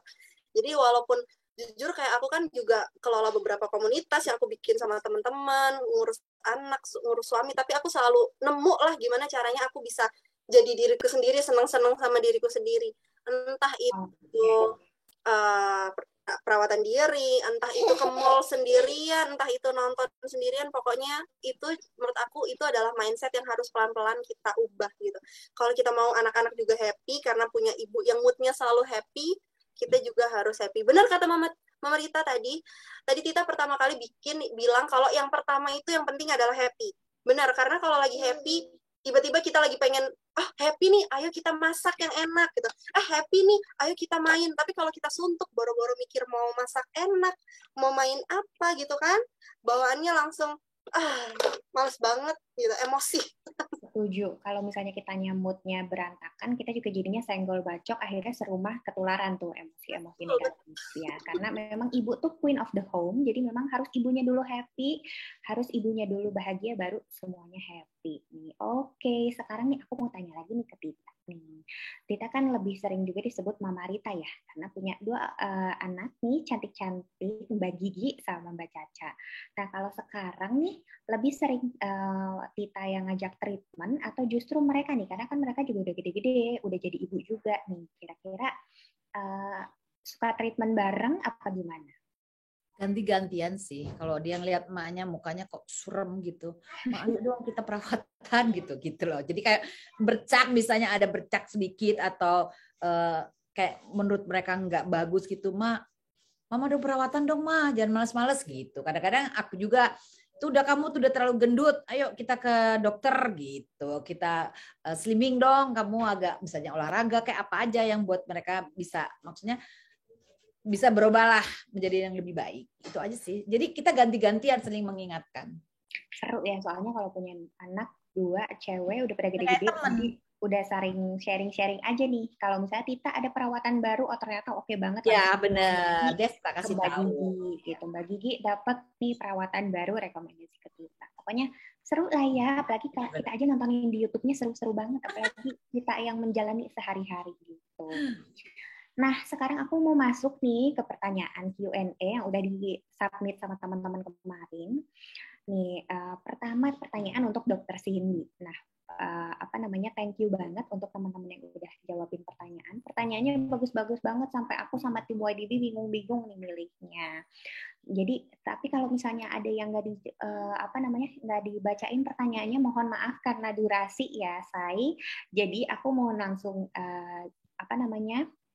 Jadi walaupun jujur kayak aku kan juga kelola beberapa komunitas yang aku bikin sama teman-teman, ngurus anak, ngurus suami, tapi aku selalu nemu lah gimana caranya aku bisa jadi diriku sendiri, senang-senang sama diriku sendiri. Entah itu perawatan diri, entah itu ke mall sendirian, entah itu nonton sendirian, pokoknya itu menurut aku itu adalah mindset yang harus pelan-pelan kita ubah gitu. Kalau kita mau anak-anak juga happy karena punya ibu yang moodnya selalu happy, kita juga harus happy. Benar kata Mama Rita tadi Tita pertama kali bilang kalau yang pertama itu yang penting adalah happy. Benar, karena kalau lagi happy, tiba-tiba kita lagi pengen, happy nih, ayo kita masak yang enak gitu. Happy nih, ayo kita main. Tapi kalau kita suntuk, boro-boro mikir mau masak enak, mau main apa gitu kan, bawaannya langsung, males banget gitu, emosi. Setuju. Kalau misalnya kitanya moodnya berantakan, kita juga jadinya senggol bacok, akhirnya serumah ketularan tuh emosi-emosi negatif ya. Karena memang ibu tuh queen of the home, jadi memang harus ibunya dulu happy, harus ibunya dulu bahagia, baru semuanya happy nih. Oke, sekarang nih aku mau tanya lagi nih ke Tita nih. Tita kan lebih sering juga disebut Mama Rita ya, karena punya 2 anak nih, cantik-cantik, Mbak Gigi sama Mbak Caca. Nah, kalau sekarang nih lebih sering Tita yang ngajak treatment atau justru mereka nih, karena kan mereka juga udah gede-gede, udah jadi ibu juga nih, kira-kira suka treatment bareng apa gimana? Ganti-gantian sih. Kalau dia ngeliat emaknya mukanya kok surem gitu, ayo dong kita perawatan gitu loh. Jadi kayak bercak, misalnya ada bercak sedikit atau kayak menurut mereka nggak bagus gitu, Mama dong perawatan dong jangan males-males gitu. Kadang-kadang aku juga, kamu tuh udah terlalu gendut, ayo kita ke dokter gitu, kita slimming dong, kamu agak misalnya olahraga kayak apa aja yang buat mereka bisa, maksudnya bisa berubah lah menjadi yang lebih baik. Itu aja sih. Jadi kita ganti-gantian saling mengingatkan. Seru ya, soalnya kalau punya anak 2 cewek udah pada gede-gede, jadi udah sering sharing-sharing aja nih. Kalau misalnya Tita ada perawatan baru, oh ternyata oke banget. Ya benar, dia tak ke kasih Mbak tahu. Gigi gitu. Mbak Gigi dapat nih perawatan baru, rekomendasi ke Tita. Pokoknya seru lah ya, apalagi kalau kita aja nontonin di YouTube-nya seru-seru banget, apalagi kita yang menjalani sehari-hari gitu. Nah, sekarang aku mau masuk nih ke pertanyaan Q&A yang udah di-submit sama teman-teman kemarin. Nih, pertama pertanyaan untuk Dokter Cindy. Nah, thank you banget untuk teman-teman yang udah jawabin pertanyaan. Pertanyaannya bagus-bagus banget sampai aku sama tim YDB bingung-bingung nih miliknya. Jadi, tapi kalau misalnya ada yang nggak dibacain pertanyaannya, mohon maaf karena durasi ya, Say. Jadi aku mau langsung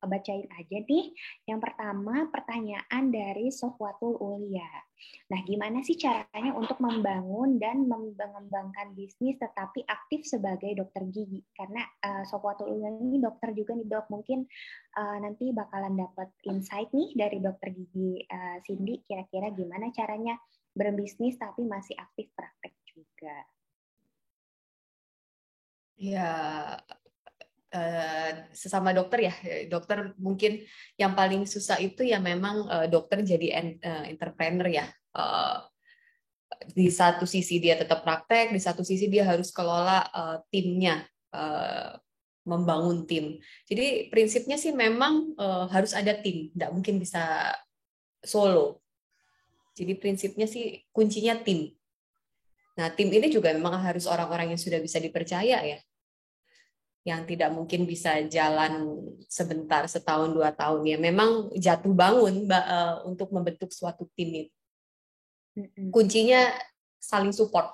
bacain aja nih. Yang pertama, pertanyaan dari Sofwatul Ulia. Nah, gimana sih caranya untuk membangun dan mengembangkan bisnis tetapi aktif sebagai dokter gigi? Karena Sofwatul Ulia ini dokter juga nih, Dok. Mungkin nanti bakalan dapat insight nih dari dokter gigi Cindy, kira-kira gimana caranya berbisnis tapi masih aktif praktek juga. Ya, sesama dokter ya, dokter mungkin yang paling susah itu ya memang dokter jadi entrepreneur ya. Di satu sisi dia tetap praktek, di satu sisi dia harus kelola timnya, membangun tim. Jadi prinsipnya sih memang harus ada tim, nggak mungkin bisa solo. Jadi prinsipnya sih kuncinya tim. Nah, tim ini juga memang harus orang-orang yang sudah bisa dipercaya ya, yang tidak mungkin bisa jalan sebentar, setahun, 2 tahun ya. Memang jatuh bangun untuk membentuk suatu tim itu. Kuncinya saling support.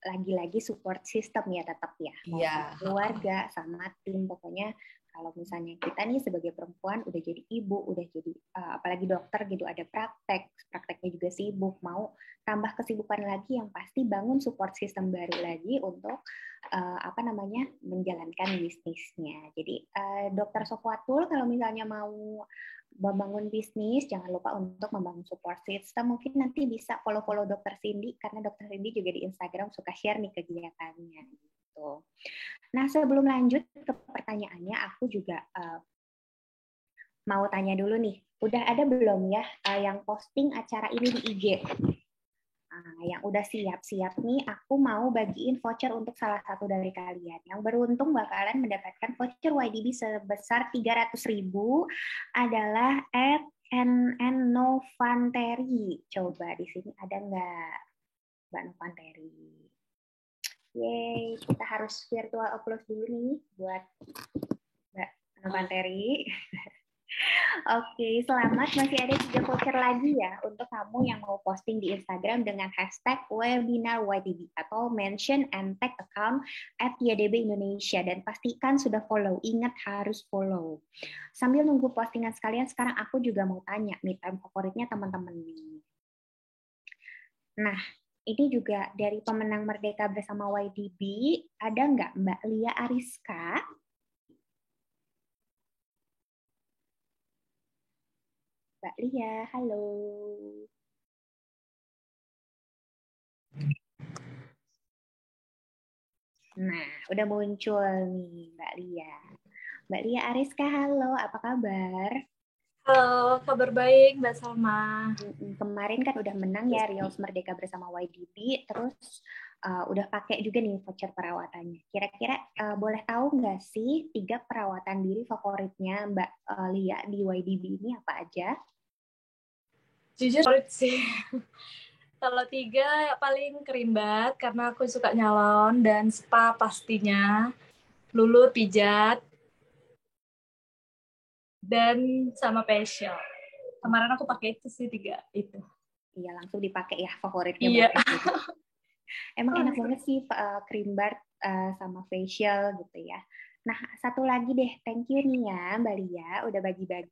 Lagi-lagi support system ya tetap ya. Iya. Keluarga sama tim, pokoknya kalau misalnya kita nih sebagai perempuan udah jadi ibu, udah jadi apalagi dokter gitu, ada prakteknya juga sibuk, mau tambah kesibukan lagi, yang pasti bangun support system baru lagi untuk menjalankan bisnisnya. Jadi Dokter Sofwatul kalau misalnya mau membangun bisnis, jangan lupa untuk membangun support system. Mungkin nanti bisa follow Dokter Cindy, karena Dokter Cindy juga di Instagram suka share nih kegiatannya gitu. Nah, sebelum lanjut ke pertanyaannya, aku juga mau tanya dulu nih, udah ada belum ya yang posting acara ini di IG? Yang udah siap-siap nih, aku mau bagiin voucher untuk salah satu dari kalian. Yang beruntung bakalan mendapatkan voucher YDB sebesar 300.000 adalah @NN_Novanteri. Coba di sini ada nggak Mbak Novanteri? Yeay, kita harus virtual applause dulu nih buat Mbak Novanteri. Oke, selamat. Masih ada 3 voucher lagi ya untuk kamu yang mau posting di Instagram dengan hashtag webinar YDB atau mention and tag account @YDB Indonesia, dan pastikan sudah follow. Ingat harus follow. Sambil nunggu postingan sekalian, sekarang aku juga mau tanya me time favoritnya teman-teman nih. Nah, ini juga dari pemenang Merdeka Bersama YDB, ada nggak Mbak Lia Ariska? Mbak Lia, halo. Nah, udah muncul nih Mbak Lia. Mbak Lia Ariska, halo, apa kabar? Halo, kabar baik Mbak Salma. Kemarin kan udah menang ya Reels Merdeka Bersama YDB, terus udah pakai juga nih voucher perawatannya. Kira-kira boleh tahu nggak sih 3 perawatan diri favoritnya Mbak Lia di YDB ini apa aja? Jujur favorit sih. Kalau 3 paling kerimbat karena aku suka nyalon, dan spa pastinya, lulu pijat, dan sama facial. Kemarin aku pakai itu sih 3 itu. Iya, langsung dipakai ya favoritnya. Iya. Emang enak banget sih cream bar sama facial gitu ya. Nah, satu lagi deh, thank you nih ya Mbak Lia udah bagi-bagi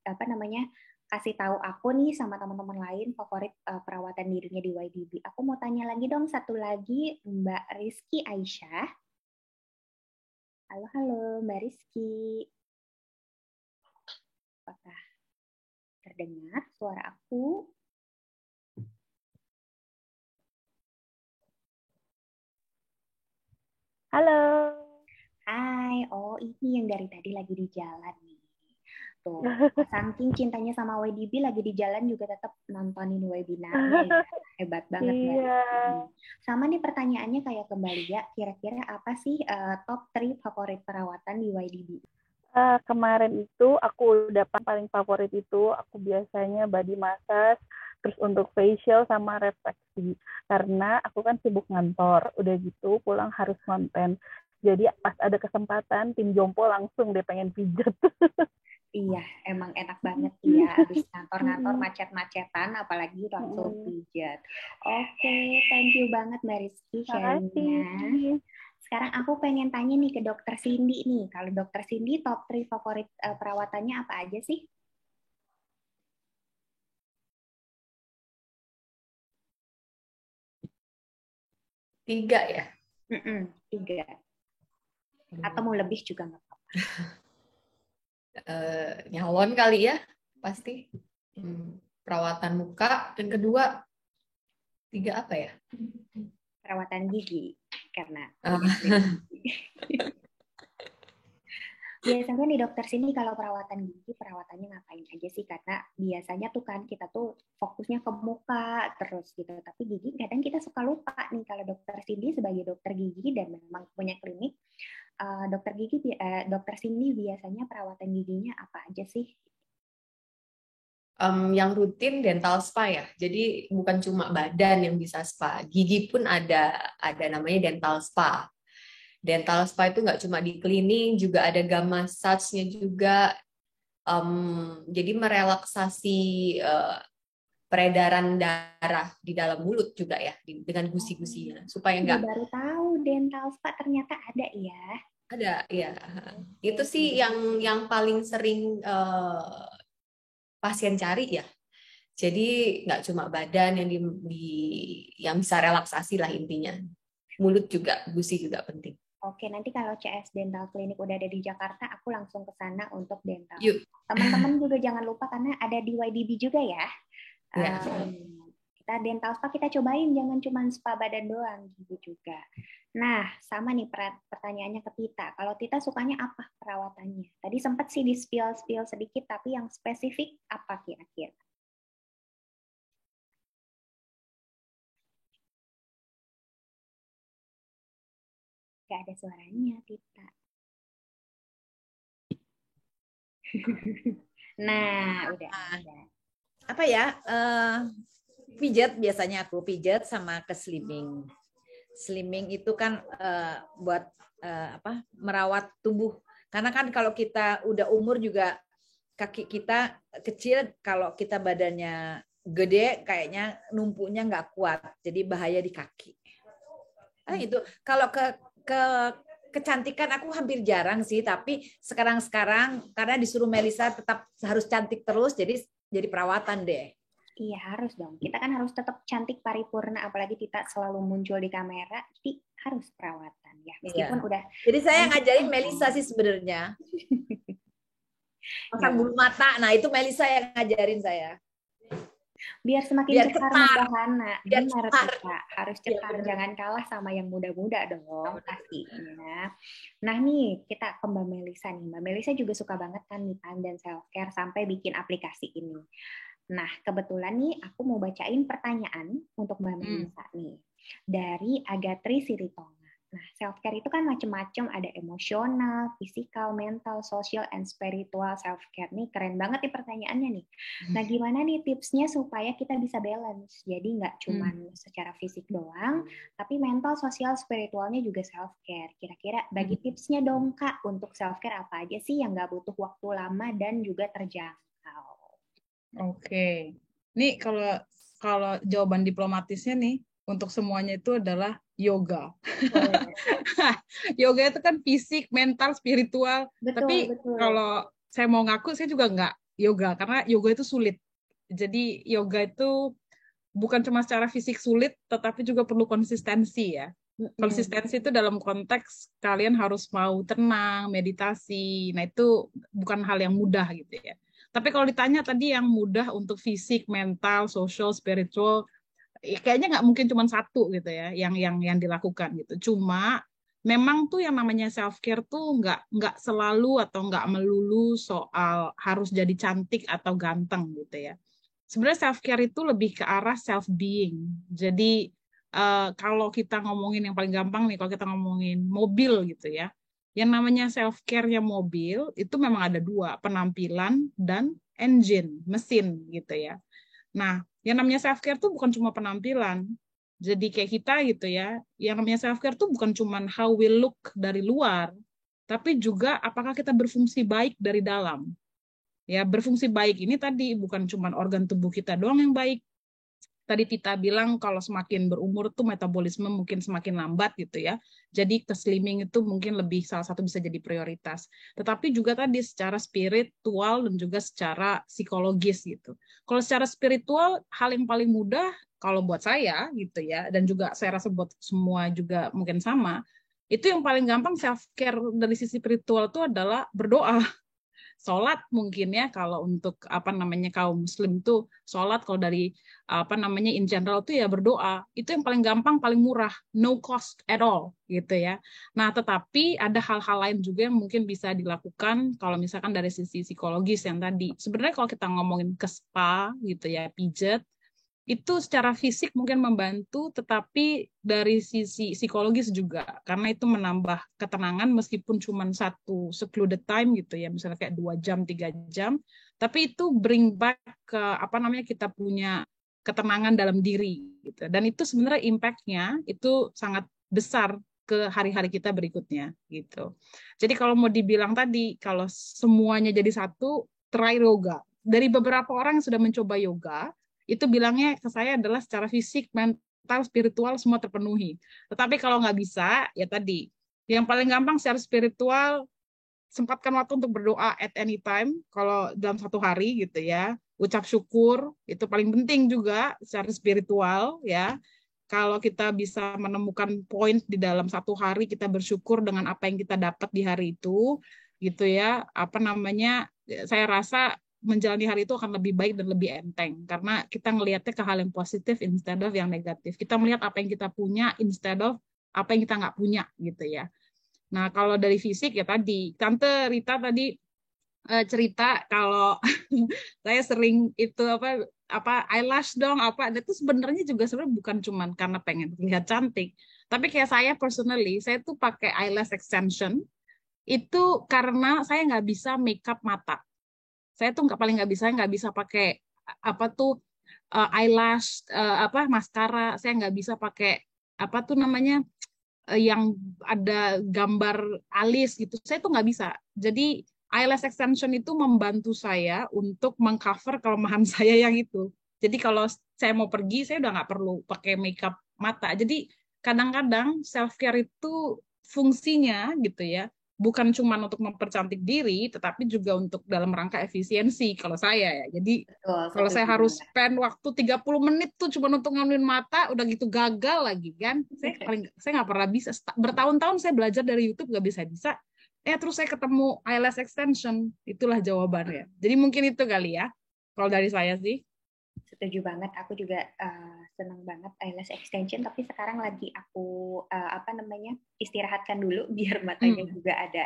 kasih tahu aku nih sama teman-teman lain favorit perawatan dirinya di YDB. Aku mau tanya lagi dong, satu lagi Mbak Rizky Aisyah. Halo Mbak Rizky. Apakah terdengar suara aku? Halo. Hai Hai. Oh, ini yang dari tadi lagi di jalan nih. Tuh, saking cintanya sama YDB lagi di jalan juga tetap nontonin webinarnya ya. Hebat banget Mbak Rizky. Sama nih pertanyaannya kayak kembali ya, kira-kira apa sih top 3 favorit perawatan di YDB? Kemarin itu aku udah paling favorit itu aku biasanya body massage, terus untuk facial sama refleksi. Karena aku kan sibuk ngantor, udah gitu pulang harus konten. Jadi pas ada kesempatan tim Jompo langsung deh pengen pijat. Iya, emang enak banget ya, habis kantor-kantor macet-macetan, apalagi langsung pijat. Oke, thank you banget Mbak Rizky sharingnya. Sekarang aku pengen tanya nih ke Dokter Cindy nih, kalau Dokter Cindy top 3 favorit perawatannya apa aja sih? Tiga ya? 3. Atau mau lebih juga nggak apa-apa. Nyalon kali ya, pasti. Perawatan muka, dan kedua, 3 apa ya? Perawatan gigi, karena biasanya nih dokter sini kalau perawatan gigi, perawatannya ngapain aja sih? Karena biasanya tuh kan kita tuh fokusnya ke muka terus gitu, tapi gigi kadang kita suka lupa nih. Kalau dokter Cindy sebagai dokter gigi dan memang punya klinik, dokter Cindy biasanya perawatan giginya apa aja sih? Yang rutin dental spa ya, jadi bukan cuma badan yang bisa spa, gigi pun ada namanya dental spa. Dental spa itu nggak cuma di cleaning, juga ada gum massage-nya juga. Jadi merelaksasi peredaran darah di dalam mulut juga ya, dengan gusi-gusinya supaya nggak. Baru tahu dental spa ternyata ada ya. Ada ya. Itu sih yang paling sering pasien cari ya. Jadi nggak cuma badan yang bisa relaksasi lah intinya. Mulut juga, gusi juga penting. Oke, nanti kalau CS Dental Clinic udah ada di Jakarta, aku langsung ke sana untuk dental. Yuk. Teman-teman juga jangan lupa karena ada di YDB juga ya. Ya. Kita dental spa kita cobain, jangan cuma spa badan doang, gitu juga. Nah, sama nih pertanyaannya ke Tita. Kalau Tita sukanya apa perawatannya? Tadi sempat sih di-spill sedikit, tapi yang spesifik apa kira-kira? Gak ada suaranya, Tita. Nah, udah. Apa ya? Pijat biasanya aku pijat sama ke slimming. Slimming itu kan buat merawat tubuh. Karena kan kalau kita udah umur juga kaki kita kecil, kalau kita badannya gede kayaknya numpuknya nggak kuat. Jadi bahaya di kaki. Itu kalau kecantikan aku hampir jarang sih, tapi sekarang karena disuruh Melisa tetap harus cantik terus, jadi perawatan deh. Iya harus dong. Kita kan harus tetap cantik paripurna, apalagi kita selalu muncul di kamera, jadi harus perawatan ya. Meskipun udah. Jadi saya ngajarin Melisa sih sebenarnya. Pasang bulu mata, nah itu Melisa yang ngajarin saya. Biar semakin cetar sederhana. Benar Tita, harus cetar, jangan kalah sama yang muda-muda dong pastinya. Nah nih kita ke Mbak Melisa nih. Mbak Melisa juga suka banget kan me time dan self care sampai bikin aplikasi ini. Nah, kebetulan nih aku mau bacain pertanyaan untuk Mbak Melisa nih. Dari Agatri Siritonga. Nah, self-care itu kan macam-macam. Ada emosional, fisikal, mental, social, and spiritual self-care. Nih, keren banget nih pertanyaannya nih. Nah, gimana nih tipsnya supaya kita bisa balance? Jadi nggak cuma secara fisik doang, tapi mental, sosial, spiritualnya juga self-care. Kira-kira bagi tipsnya dong, Kak, untuk self-care apa aja sih yang nggak butuh waktu lama dan juga terjangkau? Oke. Nih kalau jawaban diplomatisnya nih untuk semuanya itu adalah yoga. Yoga itu kan fisik, mental, spiritual. Tapi kalau saya mau ngaku saya juga nggak yoga karena yoga itu sulit. Jadi yoga itu bukan cuma secara fisik sulit, tetapi juga perlu konsistensi ya. Konsistensi itu dalam konteks kalian harus mau tenang, meditasi. Nah itu bukan hal yang mudah gitu ya. Tapi kalau ditanya tadi yang mudah untuk fisik, mental, social, spiritual, kayaknya nggak mungkin cuma satu gitu ya yang dilakukan gitu. Cuma memang tuh yang namanya self care tuh nggak selalu atau nggak melulu soal harus jadi cantik atau ganteng gitu ya. Sebenarnya self care itu lebih ke arah self being. Jadi kalau kita ngomongin yang paling gampang nih, kalau kita ngomongin mobil gitu ya, yang namanya self care-nya mobil itu memang ada dua, penampilan dan engine, mesin gitu ya. Nah, yang namanya self care tuh bukan cuma penampilan. Jadi kayak kita gitu ya, yang namanya self care tuh bukan cuma how we look dari luar, tapi juga apakah kita berfungsi baik dari dalam. Ya, berfungsi baik ini tadi bukan cuma organ tubuh kita doang yang baik. Tadi Tita bilang kalau semakin berumur tuh metabolisme mungkin semakin lambat gitu ya. Jadi ke slimming itu mungkin lebih salah satu bisa jadi prioritas. Tetapi juga tadi secara spiritual dan juga secara psikologis gitu. Kalau secara spiritual hal yang paling mudah kalau buat saya gitu ya, dan juga saya rasa buat semua juga mungkin sama, itu yang paling gampang self care dari sisi spiritual itu adalah berdoa. Sholat mungkin ya, kalau untuk apa namanya kaum muslim tuh sholat, kalau dari apa namanya in general tuh ya berdoa, itu yang paling gampang, paling murah, no cost at all gitu ya. Nah tetapi ada hal-hal lain juga yang mungkin bisa dilakukan kalau misalkan dari sisi psikologis yang tadi. Sebenarnya kalau kita ngomongin ke spa gitu ya, pijat, itu secara fisik mungkin membantu, tetapi dari sisi psikologis juga, karena itu menambah ketenangan meskipun cuma satu secluded time gitu ya, misalnya kayak 2 jam, 3 jam, tapi itu bring back ke apa namanya kita punya ketenangan dalam diri gitu. Dan itu sebenarnya impact-nya itu sangat besar ke hari-hari kita berikutnya gitu. Jadi kalau mau dibilang tadi, kalau semuanya jadi satu, try yoga. Dari beberapa orang yang sudah mencoba yoga, itu bilangnya ke saya adalah secara fisik, mental, spiritual semua terpenuhi. Tetapi kalau nggak bisa, ya tadi, yang paling gampang secara spiritual, sempatkan waktu untuk berdoa at any time, kalau dalam satu hari gitu ya. Ucap syukur, itu paling penting juga secara spiritual ya. Kalau kita bisa menemukan poin di dalam satu hari, kita bersyukur dengan apa yang kita dapat di hari itu, gitu ya, apa namanya, saya rasa menjalani hari itu akan lebih baik dan lebih enteng karena kita ngelihatnya ke hal yang positif instead of yang negatif. Kita melihat apa yang kita punya instead of apa yang kita nggak punya gitu ya. Nah kalau dari fisik ya tadi Tante Rita tadi cerita kalau saya sering itu apa eyelash dong apa itu sebenarnya juga sebenarnya bukan cuman karena pengen terlihat cantik, tapi kayak saya personally saya tuh pakai eyelash extension itu karena saya nggak bisa makeup mata. Saya tuh nggak bisa pakai apa tuh eyelash apa maskara. Saya nggak bisa pakai apa tuh namanya yang ada gambar alis gitu. Saya tuh nggak bisa. Jadi eyelash extension itu membantu saya untuk mengcover kelemahan saya yang itu. Jadi kalau saya mau pergi, saya udah nggak perlu pakai makeup mata. Jadi kadang-kadang self care itu fungsinya gitu ya, bukan cuma untuk mempercantik diri, tetapi juga untuk dalam rangka efisiensi kalau saya ya. Jadi Betul, kalau saya setuju harus banget. spend waktu 30 menit tuh cuma untuk nganuin mata, udah gitu gagal lagi kan. Saya nggak pernah bisa. Bertahun-tahun saya belajar dari YouTube nggak bisa-bisa. Terus saya ketemu eyelash extension, itulah jawabannya. Jadi mungkin itu kali ya, kalau dari saya sih. Setuju banget, aku juga seneng banget eyelash extension, tapi sekarang lagi aku apa namanya istirahatkan dulu biar matanya juga ada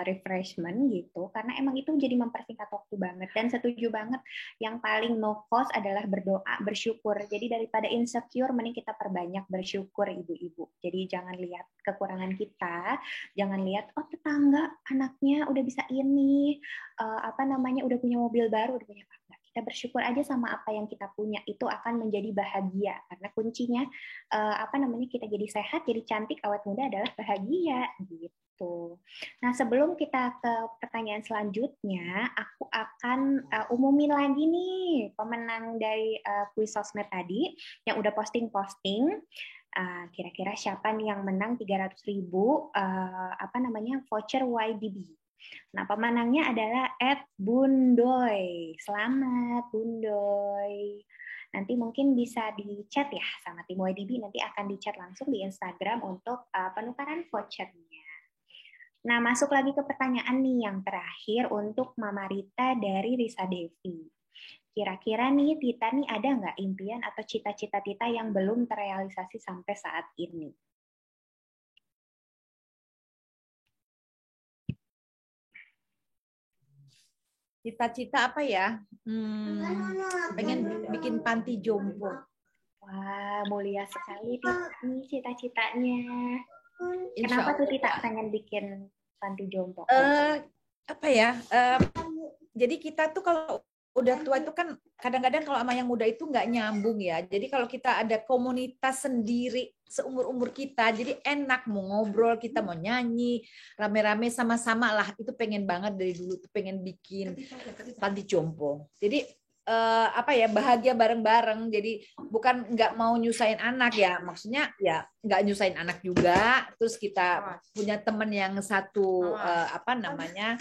refreshment gitu, karena emang itu jadi mempersingkat waktu banget. Dan setuju banget, yang paling no cost adalah berdoa, bersyukur. Jadi daripada insecure, mending kita perbanyak bersyukur ibu-ibu. Jadi jangan lihat kekurangan kita, jangan lihat oh tetangga anaknya udah bisa ini, apa namanya udah punya mobil baru, udah punya apa. Kita bersyukur aja sama apa yang kita punya, itu akan menjadi bahagia, karena kuncinya apa namanya kita jadi sehat, jadi cantik, awet muda adalah bahagia gitu. Nah sebelum kita ke pertanyaan selanjutnya, aku akan umumin lagi nih pemenang dari kuis sosmed tadi yang udah posting-posting. Kira-kira siapa nih yang menang 300.000 apa namanya voucher YDB. Nah, pemenangnya adalah @bundoy. Selamat, Bundoy. Nanti mungkin bisa di-chat ya sama tim YDB, nanti akan di-chat langsung di Instagram untuk penukaran vouchernya. Nah, masuk lagi ke pertanyaan nih yang terakhir untuk Mama Rita dari Risa Devi. Kira-kira nih, Tita nih ada nggak impian atau cita-cita Tita yang belum terrealisasi sampai saat ini? Cita-cita apa ya? Pengen bikin panti jompo. Wah, mulia sekali Tita nih cita-citanya. Insya Kenapa tuh Allah. Tita pengen bikin panti jompo? Apa ya? Jadi kita tuh kalau udah tua itu kan kadang-kadang kalau sama yang muda itu nggak nyambung ya. Jadi kalau kita ada komunitas sendiri seumur-umur kita, jadi enak mau ngobrol, kita mau nyanyi, rame-rame sama-sama lah. Itu pengen banget dari dulu tuh pengen bikin panti jompo. Jadi apa ya, bahagia bareng-bareng. Jadi bukan nggak mau nyusahin anak ya, maksudnya ya nggak nyusahin anak juga. Terus kita punya teman yang satu apa namanya,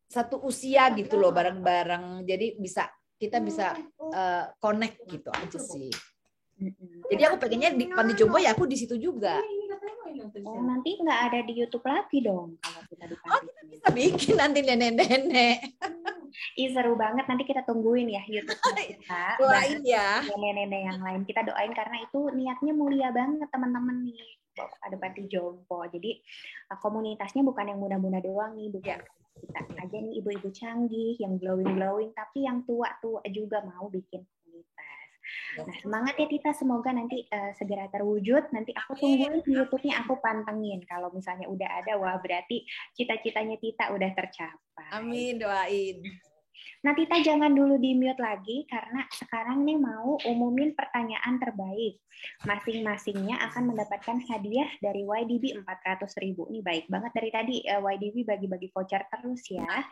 satu usia gitu loh, bareng-bareng. Jadi kita bisa connect gitu aja sih. Jadi aku pengennya di panti jompo ya aku di situ juga. Oh, nanti nggak ada di YouTube lagi dong kalau kita di panti. Oh, kita bisa bikin nanti nenek-nenek. Ih, seru banget, nanti kita tungguin ya YouTube kita. Doain ya. Nenek-nenek yang lain kita doain karena itu niatnya mulia banget teman-teman nih. Ada panti jompo. Jadi komunitasnya bukan yang muda-muda doang nih, bukan kita aja nih ibu-ibu canggih yang glowing-glowing, tapi yang tua-tua juga mau bikin komunitas. Nah, semangat ya Tita, semoga nanti segera terwujud. Nanti aku tungguin di YouTube-nya, aku pantengin. Kalau misalnya udah ada, wah berarti cita-citanya Tita udah tercapai. Amin, doain. Nah, Tita jangan dulu di-mute lagi karena sekarang nih mau umumin pertanyaan terbaik. Masing-masingnya akan mendapatkan hadiah dari YDB 400.000. Nih baik banget dari tadi YDB bagi-bagi voucher terus ya.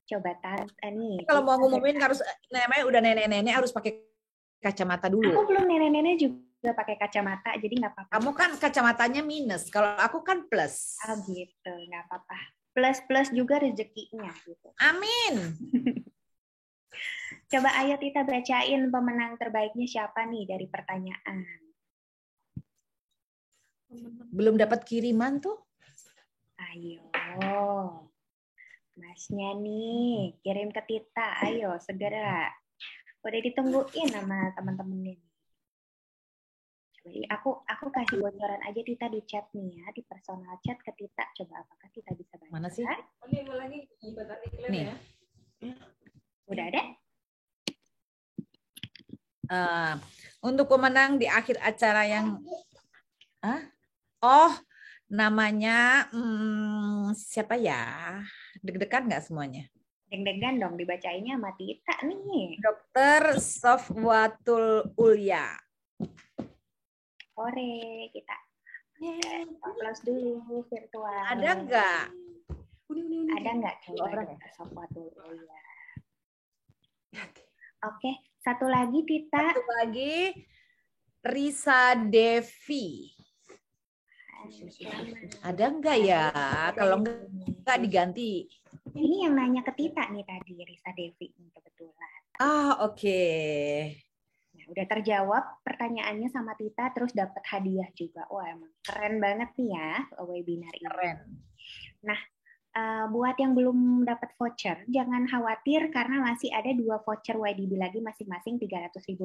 Coba nih. Kalau mau ngumumin harus namanya udah nenek-nenek harus pakai kacamata dulu. Aku belum nenek-nenek juga pakai kacamata, jadi nggak apa-apa. Kamu kan kacamatanya minus, kalau aku kan plus. Oh gitu, nggak apa-apa. Plus juga rezekinya gitu. Amin. Coba ayo Tita bacain pemenang terbaiknya siapa nih dari pertanyaan. Belum dapat kiriman tuh? Ayo. Masnya nih, kirim ke Tita. Ayo segera. Udah ditungguin sama teman-teman ini. Coba aku kasih bocoran aja Tita di chat nih ya, di personal chat ke Tita. Coba apakah Tita bisa baca? Mana sih? Nih. Udah ada? Untuk pemenang di akhir acara yang namanya siapa ya? Deg-degan nggak semuanya? Deg-degan dong dibacainnya sama Tita nih. Dokter Sofwatul Ulya. Ore kita. Aplaus dulu virtual. Ada nggak? Ada nggak coba Dokter Sofwatul Ulya? Oke, satu lagi Tita. Satu lagi Risa Devi. Ada nggak ya? Kalau nggak diganti. Ini yang nanya ke Tita nih tadi, Risa Devi kebetulan. Oke. Nah, udah terjawab pertanyaannya sama Tita, terus dapat hadiah juga. Wah, emang keren banget nih ya webinar ini. Keren. Nah, buat yang belum dapat voucher, jangan khawatir karena masih ada 2 voucher YDB lagi masing-masing Rp300.000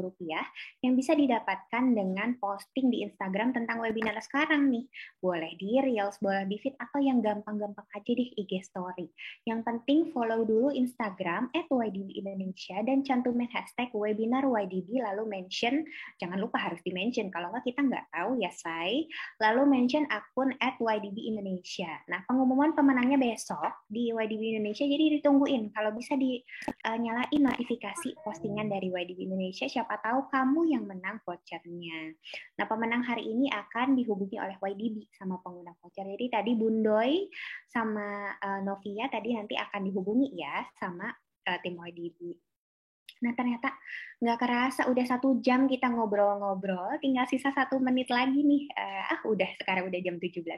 yang bisa didapatkan dengan posting di Instagram tentang webinar sekarang nih. Boleh di Reels, boleh di feed, atau yang gampang-gampang aja di IG Story. Yang penting follow dulu Instagram @YDB Indonesia dan cantumin hashtag webinar YDB lalu mention, jangan lupa harus di-mention, kalau nggak kita nggak tahu ya say. Lalu mention akun @YDB Indonesia. Nah, pengumuman pemenangnya besok di YDB Indonesia, jadi ditungguin. Kalau bisa dinyalain notifikasi postingan dari YDB Indonesia, siapa tahu kamu yang menang vouchernya. Nah, pemenang hari ini akan dihubungi oleh YDB sama pengguna voucher. Jadi tadi Bundoy sama Novia tadi nanti akan dihubungi ya sama tim YDB. Nah, ternyata nggak kerasa udah 1 jam kita ngobrol-ngobrol, tinggal sisa 1 menit lagi nih. Sekarang udah jam 17.00.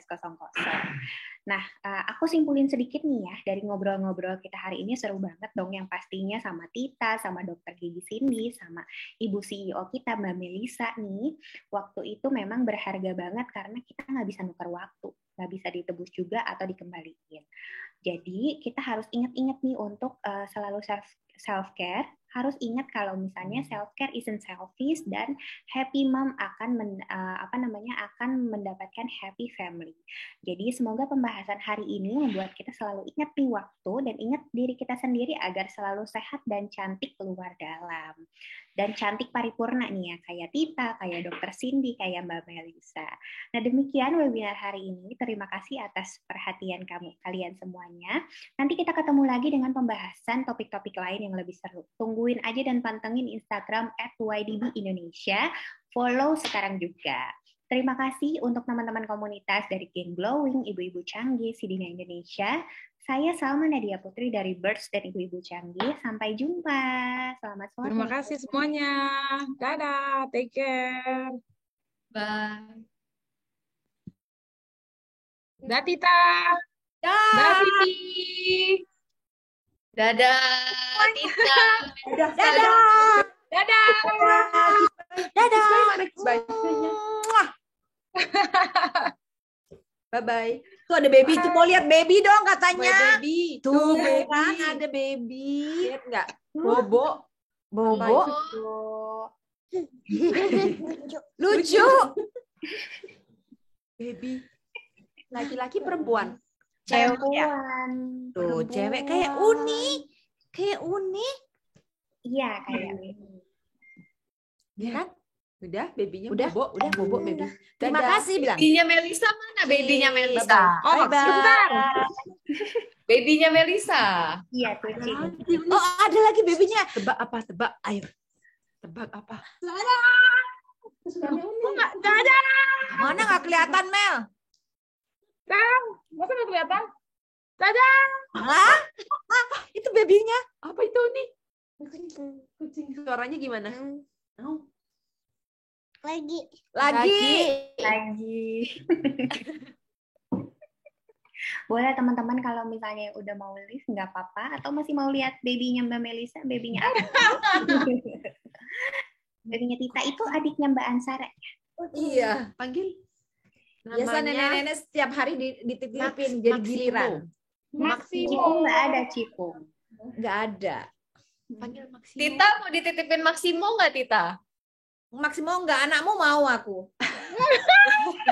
Nah, aku simpulin sedikit nih ya, dari ngobrol-ngobrol kita hari ini seru banget dong, yang pastinya sama Tita, sama Dokter Gigi Cindy, sama Ibu CEO kita Mbak Melisa nih. Waktu itu memang berharga banget karena kita nggak bisa nuker waktu, nggak bisa ditebus juga atau dikembaliin. Jadi kita harus ingat-ingat nih untuk selalu self-care, harus ingat kalau misalnya self-care isn't selfish dan happy mom akan akan mendapatkan happy family. Jadi semoga pembahasan hari ini membuat kita selalu ingat nih waktu dan ingat diri kita sendiri agar selalu sehat dan cantik luar dalam. Dan cantik paripurna nih ya, kayak Tita, kayak Dr. Cindy, kayak Mbak Melisa. Nah demikian webinar hari ini. Terima kasih atas perhatian kalian semuanya. Nanti kita ketemu lagi dengan pembahasan topik-topik lain yang lebih seru. Tungguin aja dan pantengin Instagram @ydbindonesia. Follow sekarang juga. Terima kasih untuk teman-teman komunitas dari Geng Glowing, Ibu-Ibu Canggih, Sidina Indonesia. Saya Salma Nadia Putri dari Birds dan Ibu-Ibu Canggih. Sampai jumpa. Selamat sore. Terima kasih semuanya. Dadah, take care. Bye. Dadah Tita. Dadah Siti. Dadah, Tita. Dadah. Dadah. Dadah. Bye-bye. Tuh ada baby, tuh mau lihat baby dong katanya. Baby. Tuh baby. kan ada baby. Lihat nggak? Bobo. Bobo. Lucu. Baby. Laki-laki perempuan. Cewek. Perempuan. Tuh cewek kayak Uni. Kayak Uni. Iya, kayak Ya kan? Udah, babynya Udah. bobo. Udah bobo baby. Terima Dadah. kasih bilang. Babynya Melisa mana? Babynya Melisa. Oh, Bye-bye. sebentar. Babynya Melisa. Iya tuh, Ci. Oh ada lagi babynya. Tebak apa? Tebak. Ayo. Tebak apa? Dadah. Mana nggak kelihatan Mel? Tang, masa nggak kelihatan? Dadah. Hah? Itu babynya. Apa itu nih? Kucing. Suaranya gimana? Oh. Lagi. Boleh teman-teman kalau misalnya udah mau live nggak apa-apa, atau masih mau lihat babynya Mbak Melisa, babynya apa? Babynya Tita itu adiknya Mbak Ansara. Iya. Panggil. Biasa nenek-nenek setiap hari dititipin jadi giliran. Cipu nggak ada Cipu. Nggak ada. Panggil Maksimo. Tita mau dititipin Maksimo nggak, Tita? Maksimo nggak, anakmu mau aku.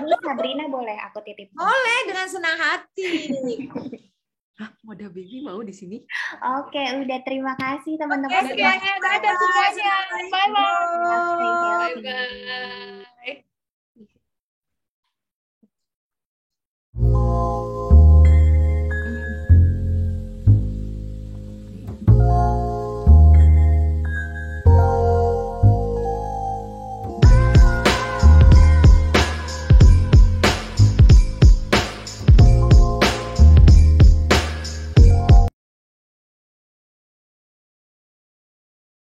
Ini Sabrina boleh aku titip? Boleh dengan senang hati. Hah, mode baby mau di sini? Oke, udah terima kasih teman-teman. Oke, dadah semuanya. Bye-bye. Bye-bye. Bye-bye.